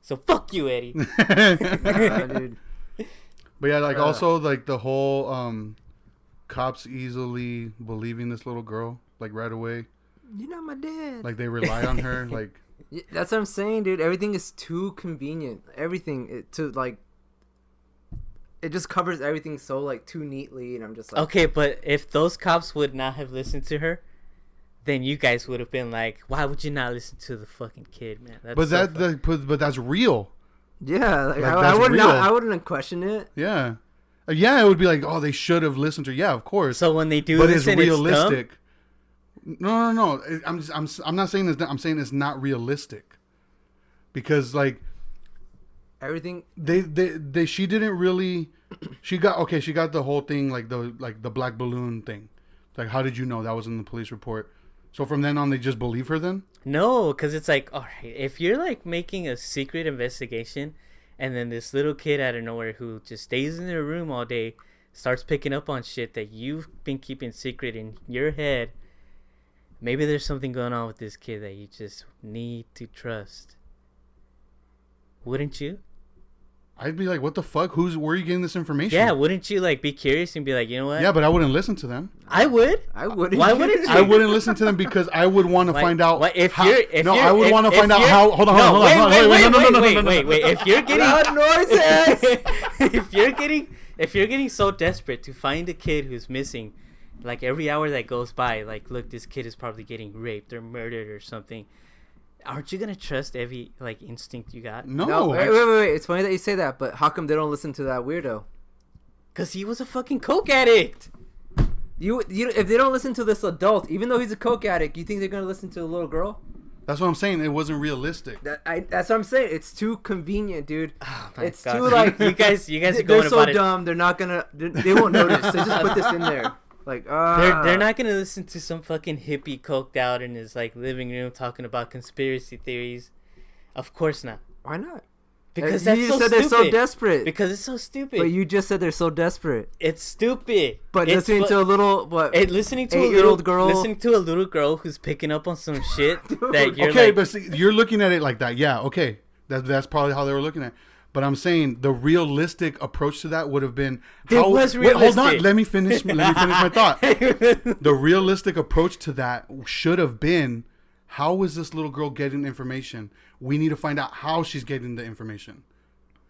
So fuck you, Eddie. Dude. But yeah, like also like the whole cops easily believing this little girl like right away. You're not my dad. Like they rely on her. Like that's what I'm saying, dude. Everything is too convenient. Everything it just covers everything so like too neatly, and I'm just like, okay, but if those cops would not have listened to her, then you guys would have been like, why would you not listen to the fucking kid, man? But that's real. Yeah, like I wouldn't question it. Yeah, it would be like, oh, they should have listened to her. Yeah, of course. So when they do, but it's realistic. No. I'm not saying it's. I'm saying it's not realistic, because like everything she didn't really. She got the whole thing like the black balloon thing. Like, how did you know that was in the police report? So from then on, they just believe her then? No, because it's like, all right, if you're like making a secret investigation and then this little kid out of nowhere who just stays in their room all day starts picking up on shit that you've been keeping secret in your head, maybe there's something going on with this kid that you just need to trust. Wouldn't you? I'd be like, what the fuck? Where are you getting this information? Yeah, wouldn't you like be curious and be like, you know what? Yeah, but I wouldn't listen to them. I would. I wouldn't. Why wouldn't you? I wouldn't listen to them because I would want to find out. I would want to find out how. Hold on. Wait. If you're getting loud noises, if you're getting so desperate to find a kid who's missing, like every hour that goes by, like, look, this kid is probably getting raped or murdered or something. Aren't you gonna trust every like instinct you got? No. Wait. It's funny that you say that, but how come they don't listen to that weirdo? Cause he was a fucking coke addict. You if they don't listen to this adult, even though he's a coke addict, you think they're gonna listen to a little girl? That's what I'm saying. It wasn't realistic. That's what I'm saying. It's too convenient, dude. Oh my It's God. too like you guys are they're going so about it. dumb. They're not gonna. They won't notice. They just put this in there. Like They're not gonna listen to some fucking hippie coked out in his like living room talking about conspiracy theories. Of course not. Why not? Because you that's just so said stupid. they're so desperate. Because it's so stupid. But you just said they're so desperate. It's stupid. But listening to a little listening to 8-year-old girl, listening to a little girl who's picking up on some shit that you're okay, like, but see, you're looking at it like that. Yeah, okay, that's probably how they were looking at it. But I'm saying the realistic approach to that would have been. Hold on, let me finish. Let me finish my thought. The realistic approach to that should have been, how is this little girl getting information? We need to find out how she's getting the information.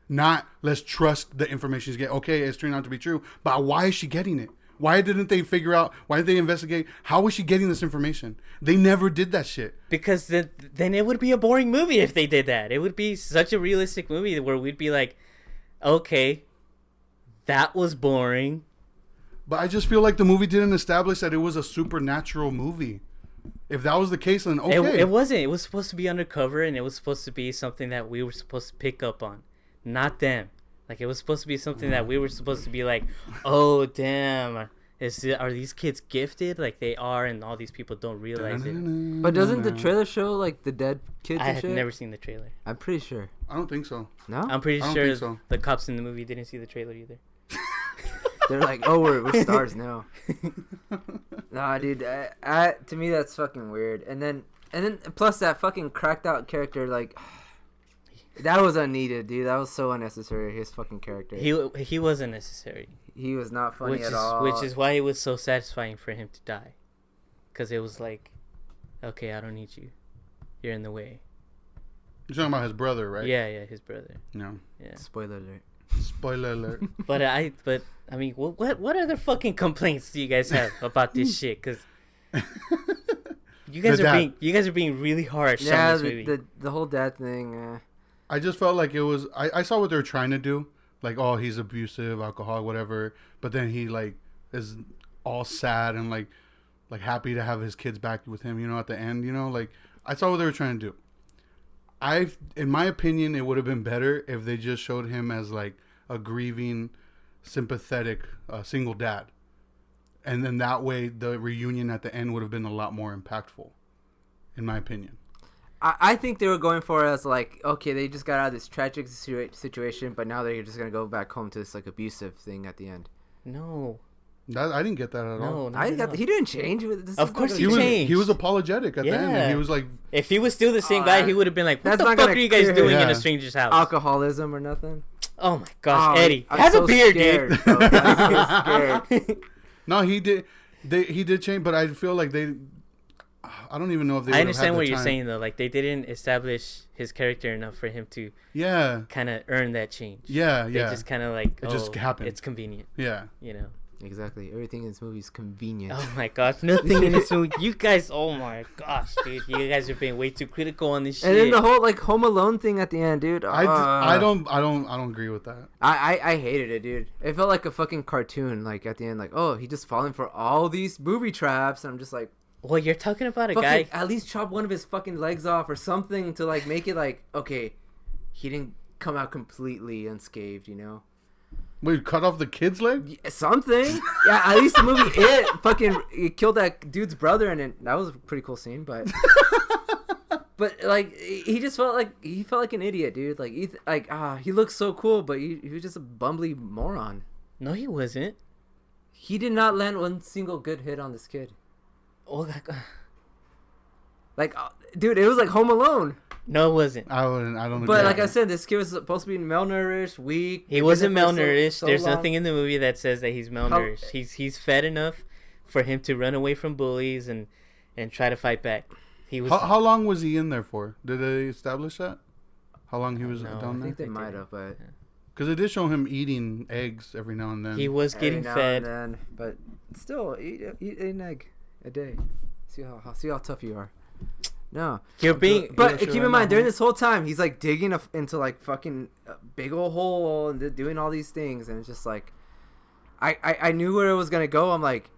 Not let's trust the information she's getting. Okay, it's turned out to be true, but why is she getting it? Why didn't they figure out? Why did they investigate? How is she getting this information? They never did that shit. Because then it would be a boring movie if they did that. It would be such a realistic movie where we'd be like, okay, that was boring. But I just feel like the movie didn't establish that it was a supernatural movie. If that was the case, then okay. It wasn't. It was supposed to be undercover, and it was supposed to be something that we were supposed to pick up on. Not them. Like, it was supposed to be something that we were supposed to be like, oh, damn, are these kids gifted? Like, they are, and all these people don't realize it. But doesn't the trailer show, like, the dead kids I and have shit? never seen the trailer. I'm pretty sure. I don't think so. No? I'm pretty I don't sure think so. the cops in the movie didn't see the trailer either. They're like, oh, we're stars now. Nah, dude. To me, that's fucking weird. And then plus that fucking cracked out character, like, that was unneeded, dude. That was so unnecessary. His fucking character. He wasn't necessary. He was not funny at all. Which is why it was so satisfying for him to die, because it was like, okay, I don't need you. You're in the way. You're talking about his brother, right? Yeah, his brother. No. Yeah. Spoiler alert. Spoiler alert. But I mean, what other fucking complaints do you guys have about this shit? Because you guys are being really harsh on this movie. The whole dad thing. I just felt like it was. I saw what they were trying to do. Like, oh, he's abusive, alcoholic, whatever. But then he like is all sad and like happy to have his kids back with him. You know, at the end. You know, like I saw what they were trying to do. In my opinion, it would have been better if they just showed him as like a grieving, sympathetic single dad, and then that way the reunion at the end would have been a lot more impactful, in my opinion. I think they were going for it as like, okay, they just got out of this tragic situation, but now they're just gonna go back home to this like abusive thing at the end. No. I didn't get that at all. No, he didn't change. Of course he changed. He was apologetic at the end. And he was like, if he was still the same guy, he would have been like, what that's the not fuck gonna are you guys clear doing him. in a Yeah. stranger's house? alcoholism or nothing. Oh my gosh, Eddie. I'm Have so a beer, scared, dude. bro. I'm so scared. no, he did. He did change, but I feel like they. I don't even know if they. I understand what you're saying though. Like, they didn't establish his character enough for him to kind of earn that change. Yeah. They just kind of like, it just happened. It's convenient. Yeah. You know. Exactly. Everything in this movie is convenient. Oh my gosh, nothing in this movie. You guys, oh my gosh, dude, you guys are being way too critical on this shit. And then the whole like Home Alone thing at the end, dude. I don't agree with that. I hated it, dude. It felt like a fucking cartoon. Like at the end, like, oh, he just falling for all these booby traps, and I'm just like, well, you're talking about a fucking, guy. at least chop one of his fucking legs off or something to like make it like, okay, he didn't come out completely unscathed, you know. Wait, cut off the kid's leg? Something. Yeah, at least the movie it killed that dude's brother, and that was a pretty cool scene. But but like he just felt like an idiot, dude. Like he looked so cool, but he was just a bumbly moron. No, he wasn't. He did not land one single good hit on this kid. Oh, like, dude, it was like Home Alone. No, it wasn't. I don't. But like I said, this kid was supposed to be malnourished, weak. He wasn't malnourished. So There's long. nothing in the movie that says that he's malnourished. He's fed enough for him to run away from bullies and try to fight back. He was. How long was he in there for? Did they establish that? How long he was down I there? think they might have, but because it did show him eating eggs every now and then. He was getting fed. and then, but still, eat an egg a day. See how tough you are. No, You're being. But keep in mind, during this whole time, he's like digging into like fucking big old hole and doing all these things, and it's just like, I knew where it was gonna go. I'm like,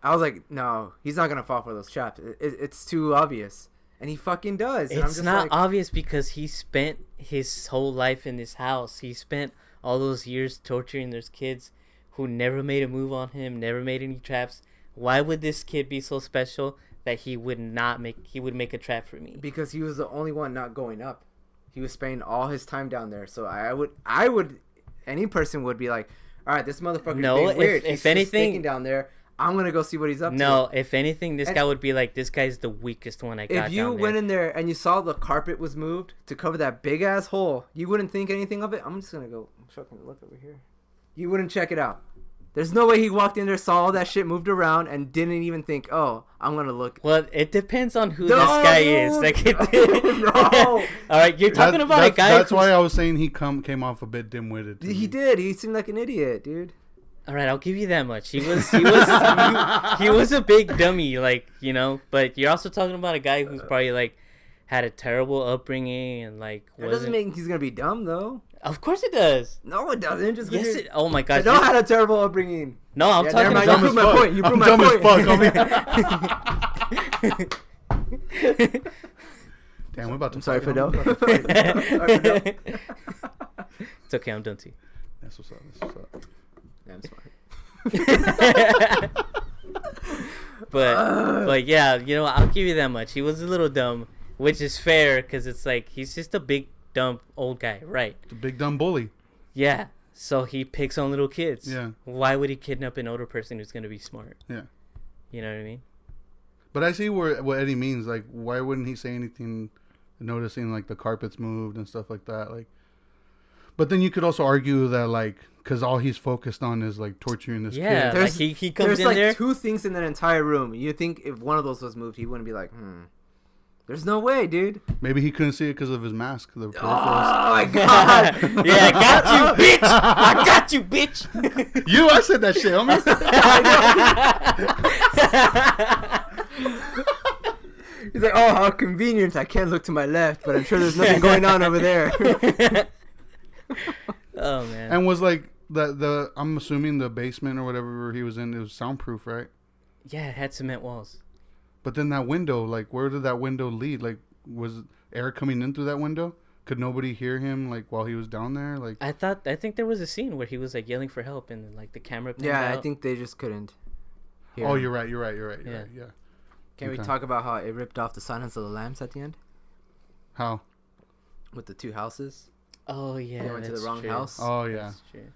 I was like, no, he's not gonna fall for those traps. It's too obvious, and he fucking does. And It's not obvious because he spent his whole life in this house. He spent all those years torturing those kids who never made a move on him, never made any traps. Why would this kid be so special that he would make a trap for me? Because he was the only one not going up. He was spending all his time down there. So I would, any person would be like, all right, this motherfucker's being weird. If He's anything, sticking down there. I'm gonna go see what he's up to. No, if anything, this guy would be like, this guy's the weakest one I got. If you went in there and you saw the carpet was moved to cover that big ass hole, you wouldn't think anything of it. I'm just gonna go fucking look over here. You wouldn't check it out. There's no way he walked in there, saw all that shit moved around, and didn't even think, oh, I'm gonna look. Well, it depends on who this guy is. Like, no. All right, you're talking about a guy. That's why I was saying he came off a bit dim-witted. He did. He seemed like an idiot, dude. All right, I'll give you that much. He was a big dummy, like, you know. But you're also talking about a guy who's probably like had a terrible upbringing and like That doesn't mean he's gonna be dumb though. Of course it does. No, it doesn't. Just yes, it. Oh my gosh. I had a terrible upbringing. No, I'm talking about dumb as fuck. You proved my point. Damn, we're about to. I'm sorry, Fidel. It's okay. I'm done too. That's what's up. That's what's up. Yeah, I'm smart. But yeah, you know, I'll give you that much. He was a little dumb, which is fair because it's like he's just a big dumb old guy, right? The big dumb bully. Yeah. So he picks on little kids. Yeah. Why would he kidnap an older person who's gonna be smart? Yeah. You know what I mean? But I see what Eddie means. Like, why wouldn't he say anything, noticing like the carpets moved and stuff like that? Like, but then you could also argue that like, because all he's focused on is like torturing this kid. Yeah, like he comes in like there. There's two things in that entire room. You think if one of those was moved, he wouldn't be like, there's no way, dude. Maybe he couldn't see it because of his mask. The oh my god! Yeah, I got you, bitch! I got you, bitch! I said that shit, homie. He's like, oh, how convenient! I can't look to my left, but I'm sure there's nothing going on over there. Oh man! And was like the I'm assuming the basement or whatever he was in, it was soundproof, right? Yeah, it had cement walls. But then that window, like, where did that window lead? Like, was air coming in through that window? Could nobody hear him, like, while he was down there? Like, I think there was a scene where he was, like, yelling for help and, like, the camera panned out. I think they just couldn't hear oh, him. you're right. Yeah. Can we talk about how it ripped off the Silence of the Lambs at the end? How? With the two houses? Oh, yeah, They went to the wrong house? Oh, yeah. That's true.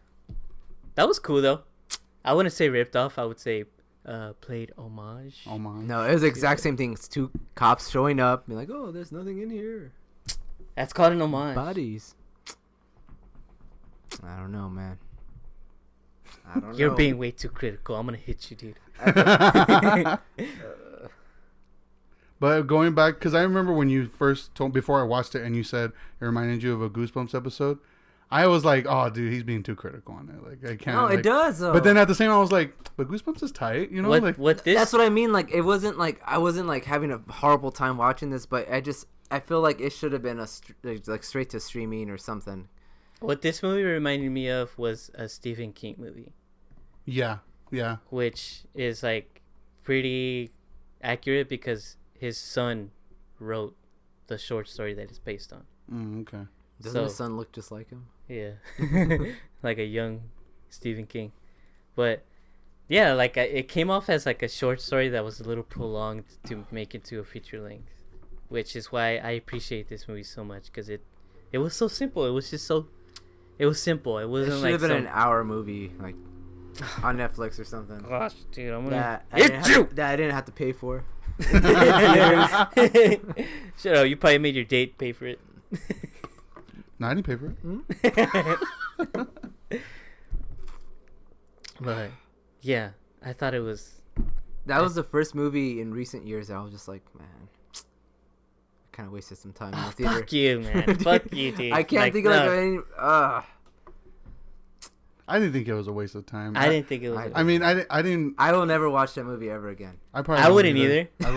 That was cool, though. I wouldn't say ripped off. I would say played homage. No, it was the exact same thing. It's two cops showing up, be like, "Oh, there's nothing in here." That's called an homage. Bodies. I don't know, man. I don't know. You're being way too critical. I'm gonna hit you, dude. But going back, because I remember when you first told, before I watched it, and you said it reminded you of a Goosebumps episode. I was like, oh, dude, he's being too critical on it. Like, I can't. No, like, it does, though. But then at the same time, I was like, but Goosebumps is tight, you know? That's what I mean. Like, it wasn't like, I wasn't like having a horrible time watching this, but I feel like it should have been like straight to streaming or something. What this movie reminded me of was a Stephen King movie. Yeah. Which is like pretty accurate because his son wrote the short story that it's based on. Okay. Doesn't his son look just like him? Yeah. Like a young Stephen King. But yeah, like it came off as like a short story that was a little prolonged to make it to a feature length, which is why I appreciate this movie so much because it was so simple. It was just so. It was simple. It wasn't like. It should have been an hour movie, like on Netflix or something. Gosh, dude, I'm gonna that I didn't have to pay for. Shut up! You probably made your date pay for it. No, I didn't pay for it. But yeah, I thought it was. That was the first movie in recent years that I was just like, man, I kind of wasted some time in the theater. Fuck you, man. Fuck you, dude. I can't think of like any. I didn't think it was a waste of time. I didn't think it was. I mean, I didn't. I will never watch that movie ever again. I wouldn't either. I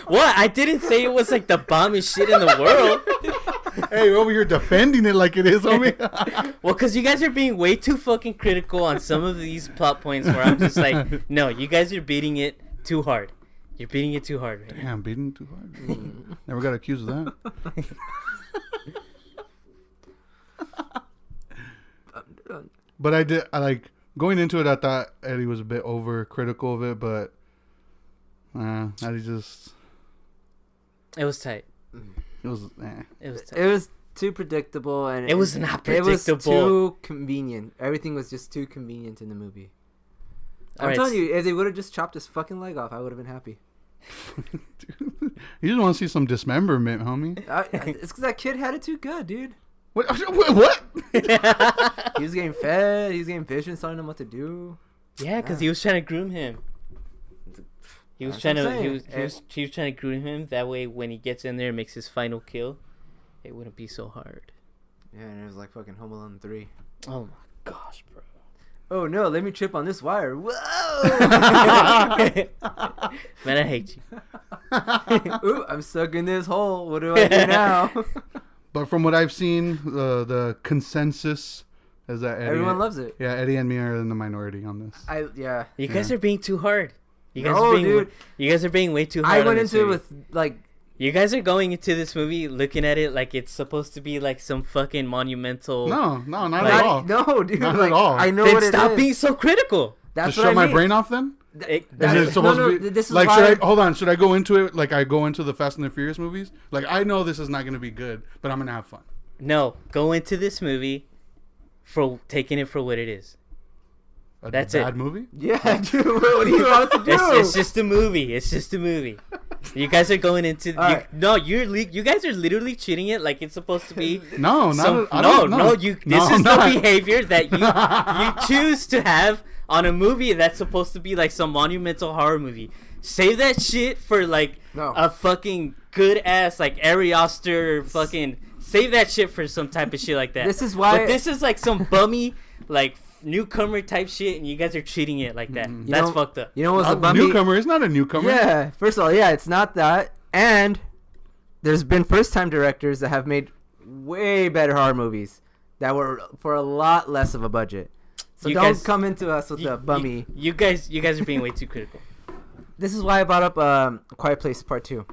What? I didn't say it was like the bombest shit in the world. Hey, over here defending it like it is, homie. Well, because you guys are being way too fucking critical on some of these plot points where I'm just like, no, you guys are beating it too hard. You're beating it too hard. Right? Damn, beating too hard. Never got accused of that. But I like going into it. I thought Eddie was a bit overcritical of it, but Eddie just. It was tight. It was. It was tight. It was too predictable, and It was not predictable. It was too convenient. Everything was just too convenient in the movie. I'm telling you, if they would have just chopped his fucking leg off, I would have been happy. You just want to see some dismemberment, homie. It's because that kid had it too good, dude. What? He was getting fed. He was getting visions telling him what to do. Yeah, because he was trying to groom him. He was trying to. He was trying to groom him. That way, when he gets in there and makes his final kill, it wouldn't be so hard. Yeah, and it was like fucking Home Alone 3. Oh my gosh, bro. Oh no, let me trip on this wire. Whoa! Man, I hate you. Ooh, I'm stuck in this hole. What do I do now? But from what I've seen, the consensus is that everyone loves it. Yeah, Eddie and me are in the minority on this. You guys are being too hard. You guys are being way too hard. I went into it with like. You guys are going into this movie looking at it like it's supposed to be like some fucking monumental. No, not at all. No, dude, not at all. I know then what it is. stop being so critical. That's shut my brain off then. Is it supposed to be this is like? Should I hold on? Should I go into it like I go into the Fast and the Furious movies? Like I know this is not going to be good, but I'm going to have fun. No, go into this movie for taking it for what it is. That's bad movie? Yeah, dude. What do you want to do? It's just a movie. It's just a movie. You guys are going into you guys are literally treating it like it's supposed to be. This is the behavior that you choose to have on a movie that's supposed to be like some monumental horror movie. Save that shit for like a fucking good ass like Ari Aster fucking. Save that shit for some type of shit like that. This is why. But this is like some bummy like newcomer type shit, and you guys are treating it like that. That's fucked up. You know what's a bummy? Newcomer? It's not a newcomer. Yeah. First of all, it's not that. And there's been first-time directors that have made way better horror movies that were for a lot less of a budget. So don't come into us with the bummy. You guys are being way too critical. This is why I brought up Quiet Place Part 2.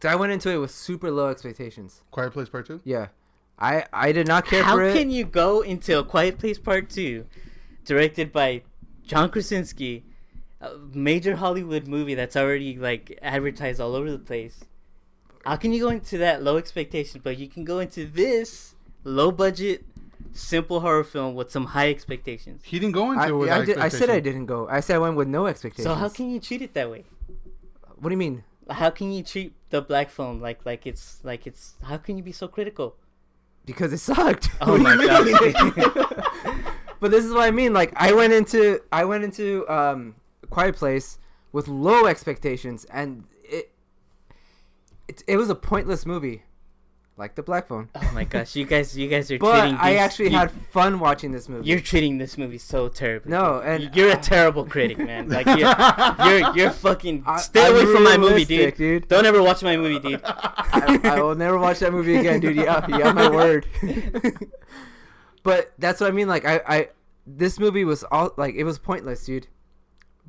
So I went into it with super low expectations. Quiet Place Part 2? Yeah. I did not care for it. How can you go into A Quiet Place Part 2, directed by John Krasinski, a major Hollywood movie that's already like advertised all over the place? How can you go into that low expectation, but you can go into this low budget, simple horror film with some high expectations? He didn't go into it with I said I didn't go. I said I went with no expectations. So how can you treat it that way? What do you mean? How can you treat the black film like it's how can you be so critical? Because it sucked. Oh my god. But this is what I mean. Like I went into Quiet Place with low expectations, and it was a pointless movie, like the Black Phone. Oh my gosh, you guys are but treating. I actually had fun watching this movie. You're treating this movie so terribly. No, and you're a terrible critic, man. Like you're fucking. Stay away from my movie, dude. Don't ever watch my movie, dude. I will never watch that movie again, dude. Yeah, my word. But that's what I mean. Like I this movie was all like it was pointless, dude.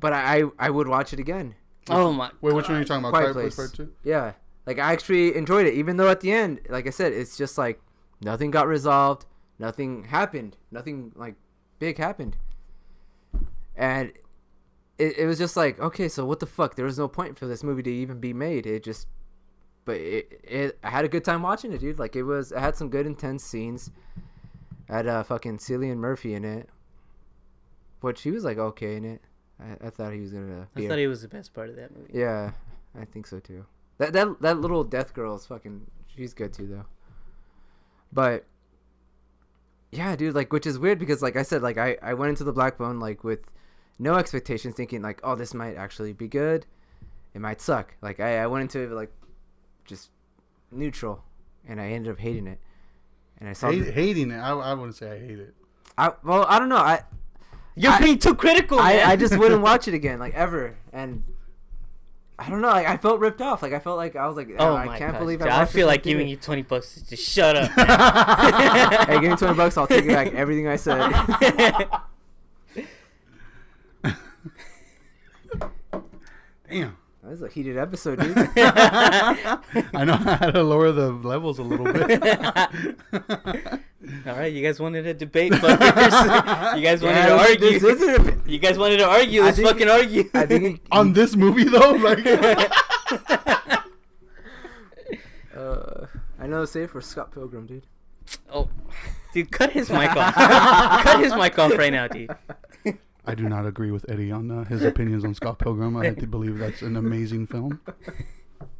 But I would watch it again. Oh my. Wait, which one are you talking about? Quiet Place Part 2? Yeah. Like I actually enjoyed it, even though at the end, like I said, it's just like nothing got resolved, nothing happened, nothing like big happened, and it was just like, okay, so what the fuck? There was no point for this movie to even be made. I had a good time watching it, dude. Like it had some good intense scenes. I had fucking Cillian Murphy in it, which he was like okay in it. I thought he was gonna. I thought he was the best part of that movie. Yeah, I think so too. That little death girl is fucking. She's good too though. But yeah, dude, like, which is weird because like I said, like I went into the Black Phone like with no expectations, thinking like, oh, this might actually be good. It might suck. Like I went into it like just neutral, and I ended up hating it. And I saw hating it. I wouldn't say I hate it. I don't know. You're being too critical, man. I just wouldn't watch it again, like ever. And I don't know. Like, I felt ripped off. Like I felt like I was like, Oh I my can't gosh, believe Josh, I I watched feel this like and giving did you 20 bucks to just shut up. Man. Hey, give me $20. I'll take back everything I said. Damn. That was a heated episode, dude. I know I had to lower the levels a little bit. All right, you guys wanted to debate, fuckers. You guys wanted to argue. This isn't You guys wanted to argue. Let's fucking argue. I think On this movie, though? Like, I know. Save for Scott Pilgrim, dude. Oh, dude, cut his mic off. Cut his mic off right now, dude. I do not agree with Eddie on his opinions on Scott Pilgrim. I believe that's an amazing film.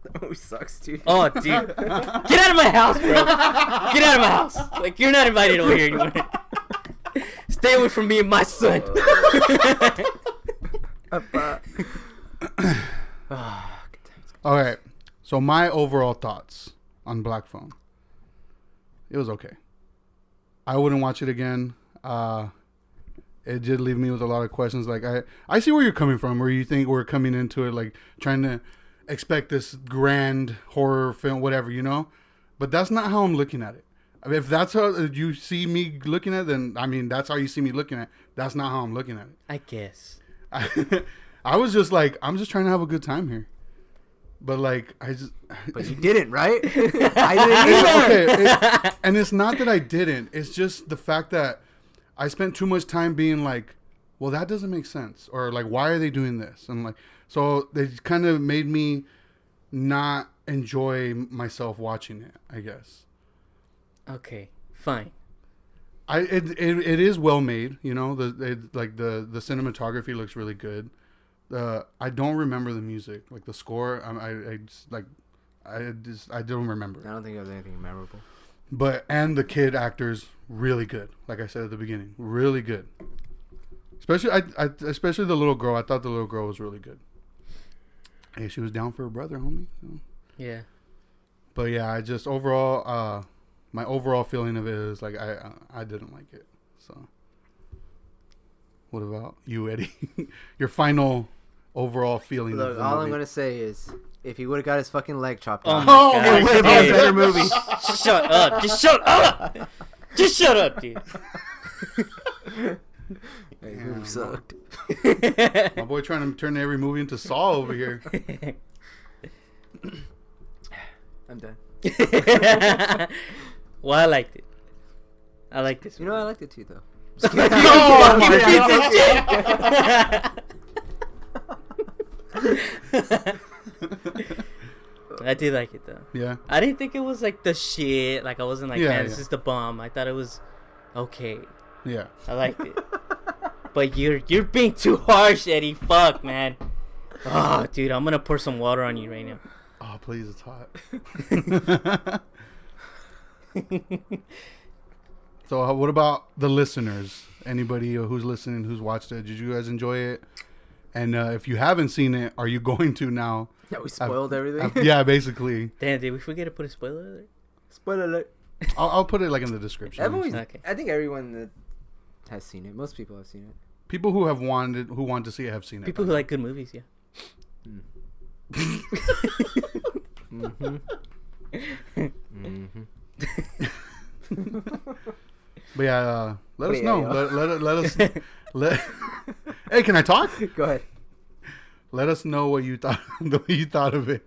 That movie sucks, dude. Oh, dude. Get out of my house, bro. Get out of my house. Like, you're not invited over here anymore. Stay away from me and my son. All right. So my overall thoughts on Black Phone. It was okay. I wouldn't watch it again. It did leave me with a lot of questions. Like I see where you're coming from, where you think we're coming into it like trying to expect this grand horror film, whatever, you know. But that's not how I'm looking at it. I mean, if that's how you see me looking at it, then I mean that's how you see me looking at it. That's not how I'm looking at it. I guess. I was just like, I'm just trying to have a good time here. But like, But you didn't, right? I didn't either. Okay, and it's not that I didn't. It's just the fact that I spent too much time being like, well, that doesn't make sense. Or like, why are they doing this? And like, so they kind of made me not enjoy myself watching it, I guess. Okay, fine. It is well made, you know. The cinematography looks really good. I don't remember the music, like the score. I don't remember. I don't think it was anything memorable. And the kid actors really good. Like I said at the beginning, really good. Especially the little girl. I thought the little girl was really good. Hey, she was down for her brother, homie. So. Yeah. But yeah, I just overall, my overall feeling of it is like I didn't like it. So, what about you, Eddie? Your final overall feeling. Look, of the all movie. I'm gonna say is, if he would have got his fucking leg chopped Oh off, my it would have been a better movie. Shut up. Just shut up. Just shut up, dude. That movie sucked. My boy trying to turn every movie into Saw over here. I'm done. Well, I liked it. I liked this. You know, I liked it too, though. Oh, my I did like it though. Yeah. I didn't think it was like the shit. Like I wasn't like, Yeah, man, this yeah. is the bomb. I thought it was okay. Yeah. I liked it. But you're being too harsh, Eddie. Fuck, man. Oh, dude, I'm gonna pour some water on you right now. Oh, please, it's hot. So, what about the listeners? Anybody who's listening, who's watched it, did you guys enjoy it? And if you haven't seen it, are you going to now? Yeah, we spoiled everything. Yeah, basically. Damn, did we forget to put a spoiler alert? Spoiler alert. I'll put it like in the description. Okay. I think everyone that has seen it, most people have seen it. People who want to see it have seen it. People who like good movies, yeah. Mm-hmm. Mm-hmm. But yeah, let us Yeah, know. yeah. Let us. Hey, can I talk? Go ahead. Let us know what you thought. The way you thought of it.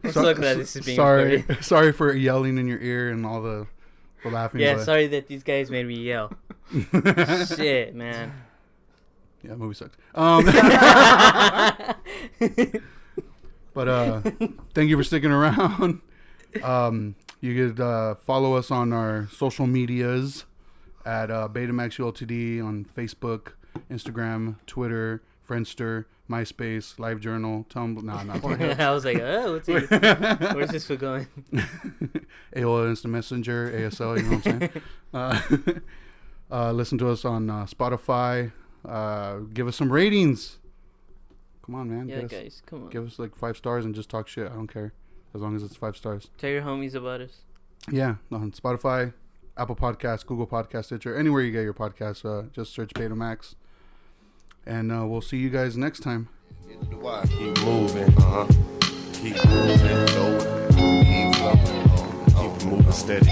I'm so glad this is being sorry. recorded. Sorry for yelling in your ear and all the laughing. Yeah, but, sorry that these guys made me yell. Shit, man. Yeah, movie sucks. But thank you for sticking around. You could follow us on our social medias at BetamaxULTD on Facebook, Instagram, Twitter, Friendster, MySpace, LiveJournal, Tumblr. Nah, not Pornhub. I was like, oh, where's this for going? AOL Instant Messenger, ASL, you know what I'm saying? Listen to us on Spotify. Give us some ratings. Come on, man. Yeah, guys, come on. Give us like 5 stars and just talk shit. I don't care. As long as it's 5 stars. Tell your homies about us. Yeah, on Spotify, Apple Podcasts, Google Podcasts, Stitcher, anywhere you get your podcasts. Just search Betamax. And we'll see you guys next time. Keep moving, keep moving, keep flowing, keep moving steady.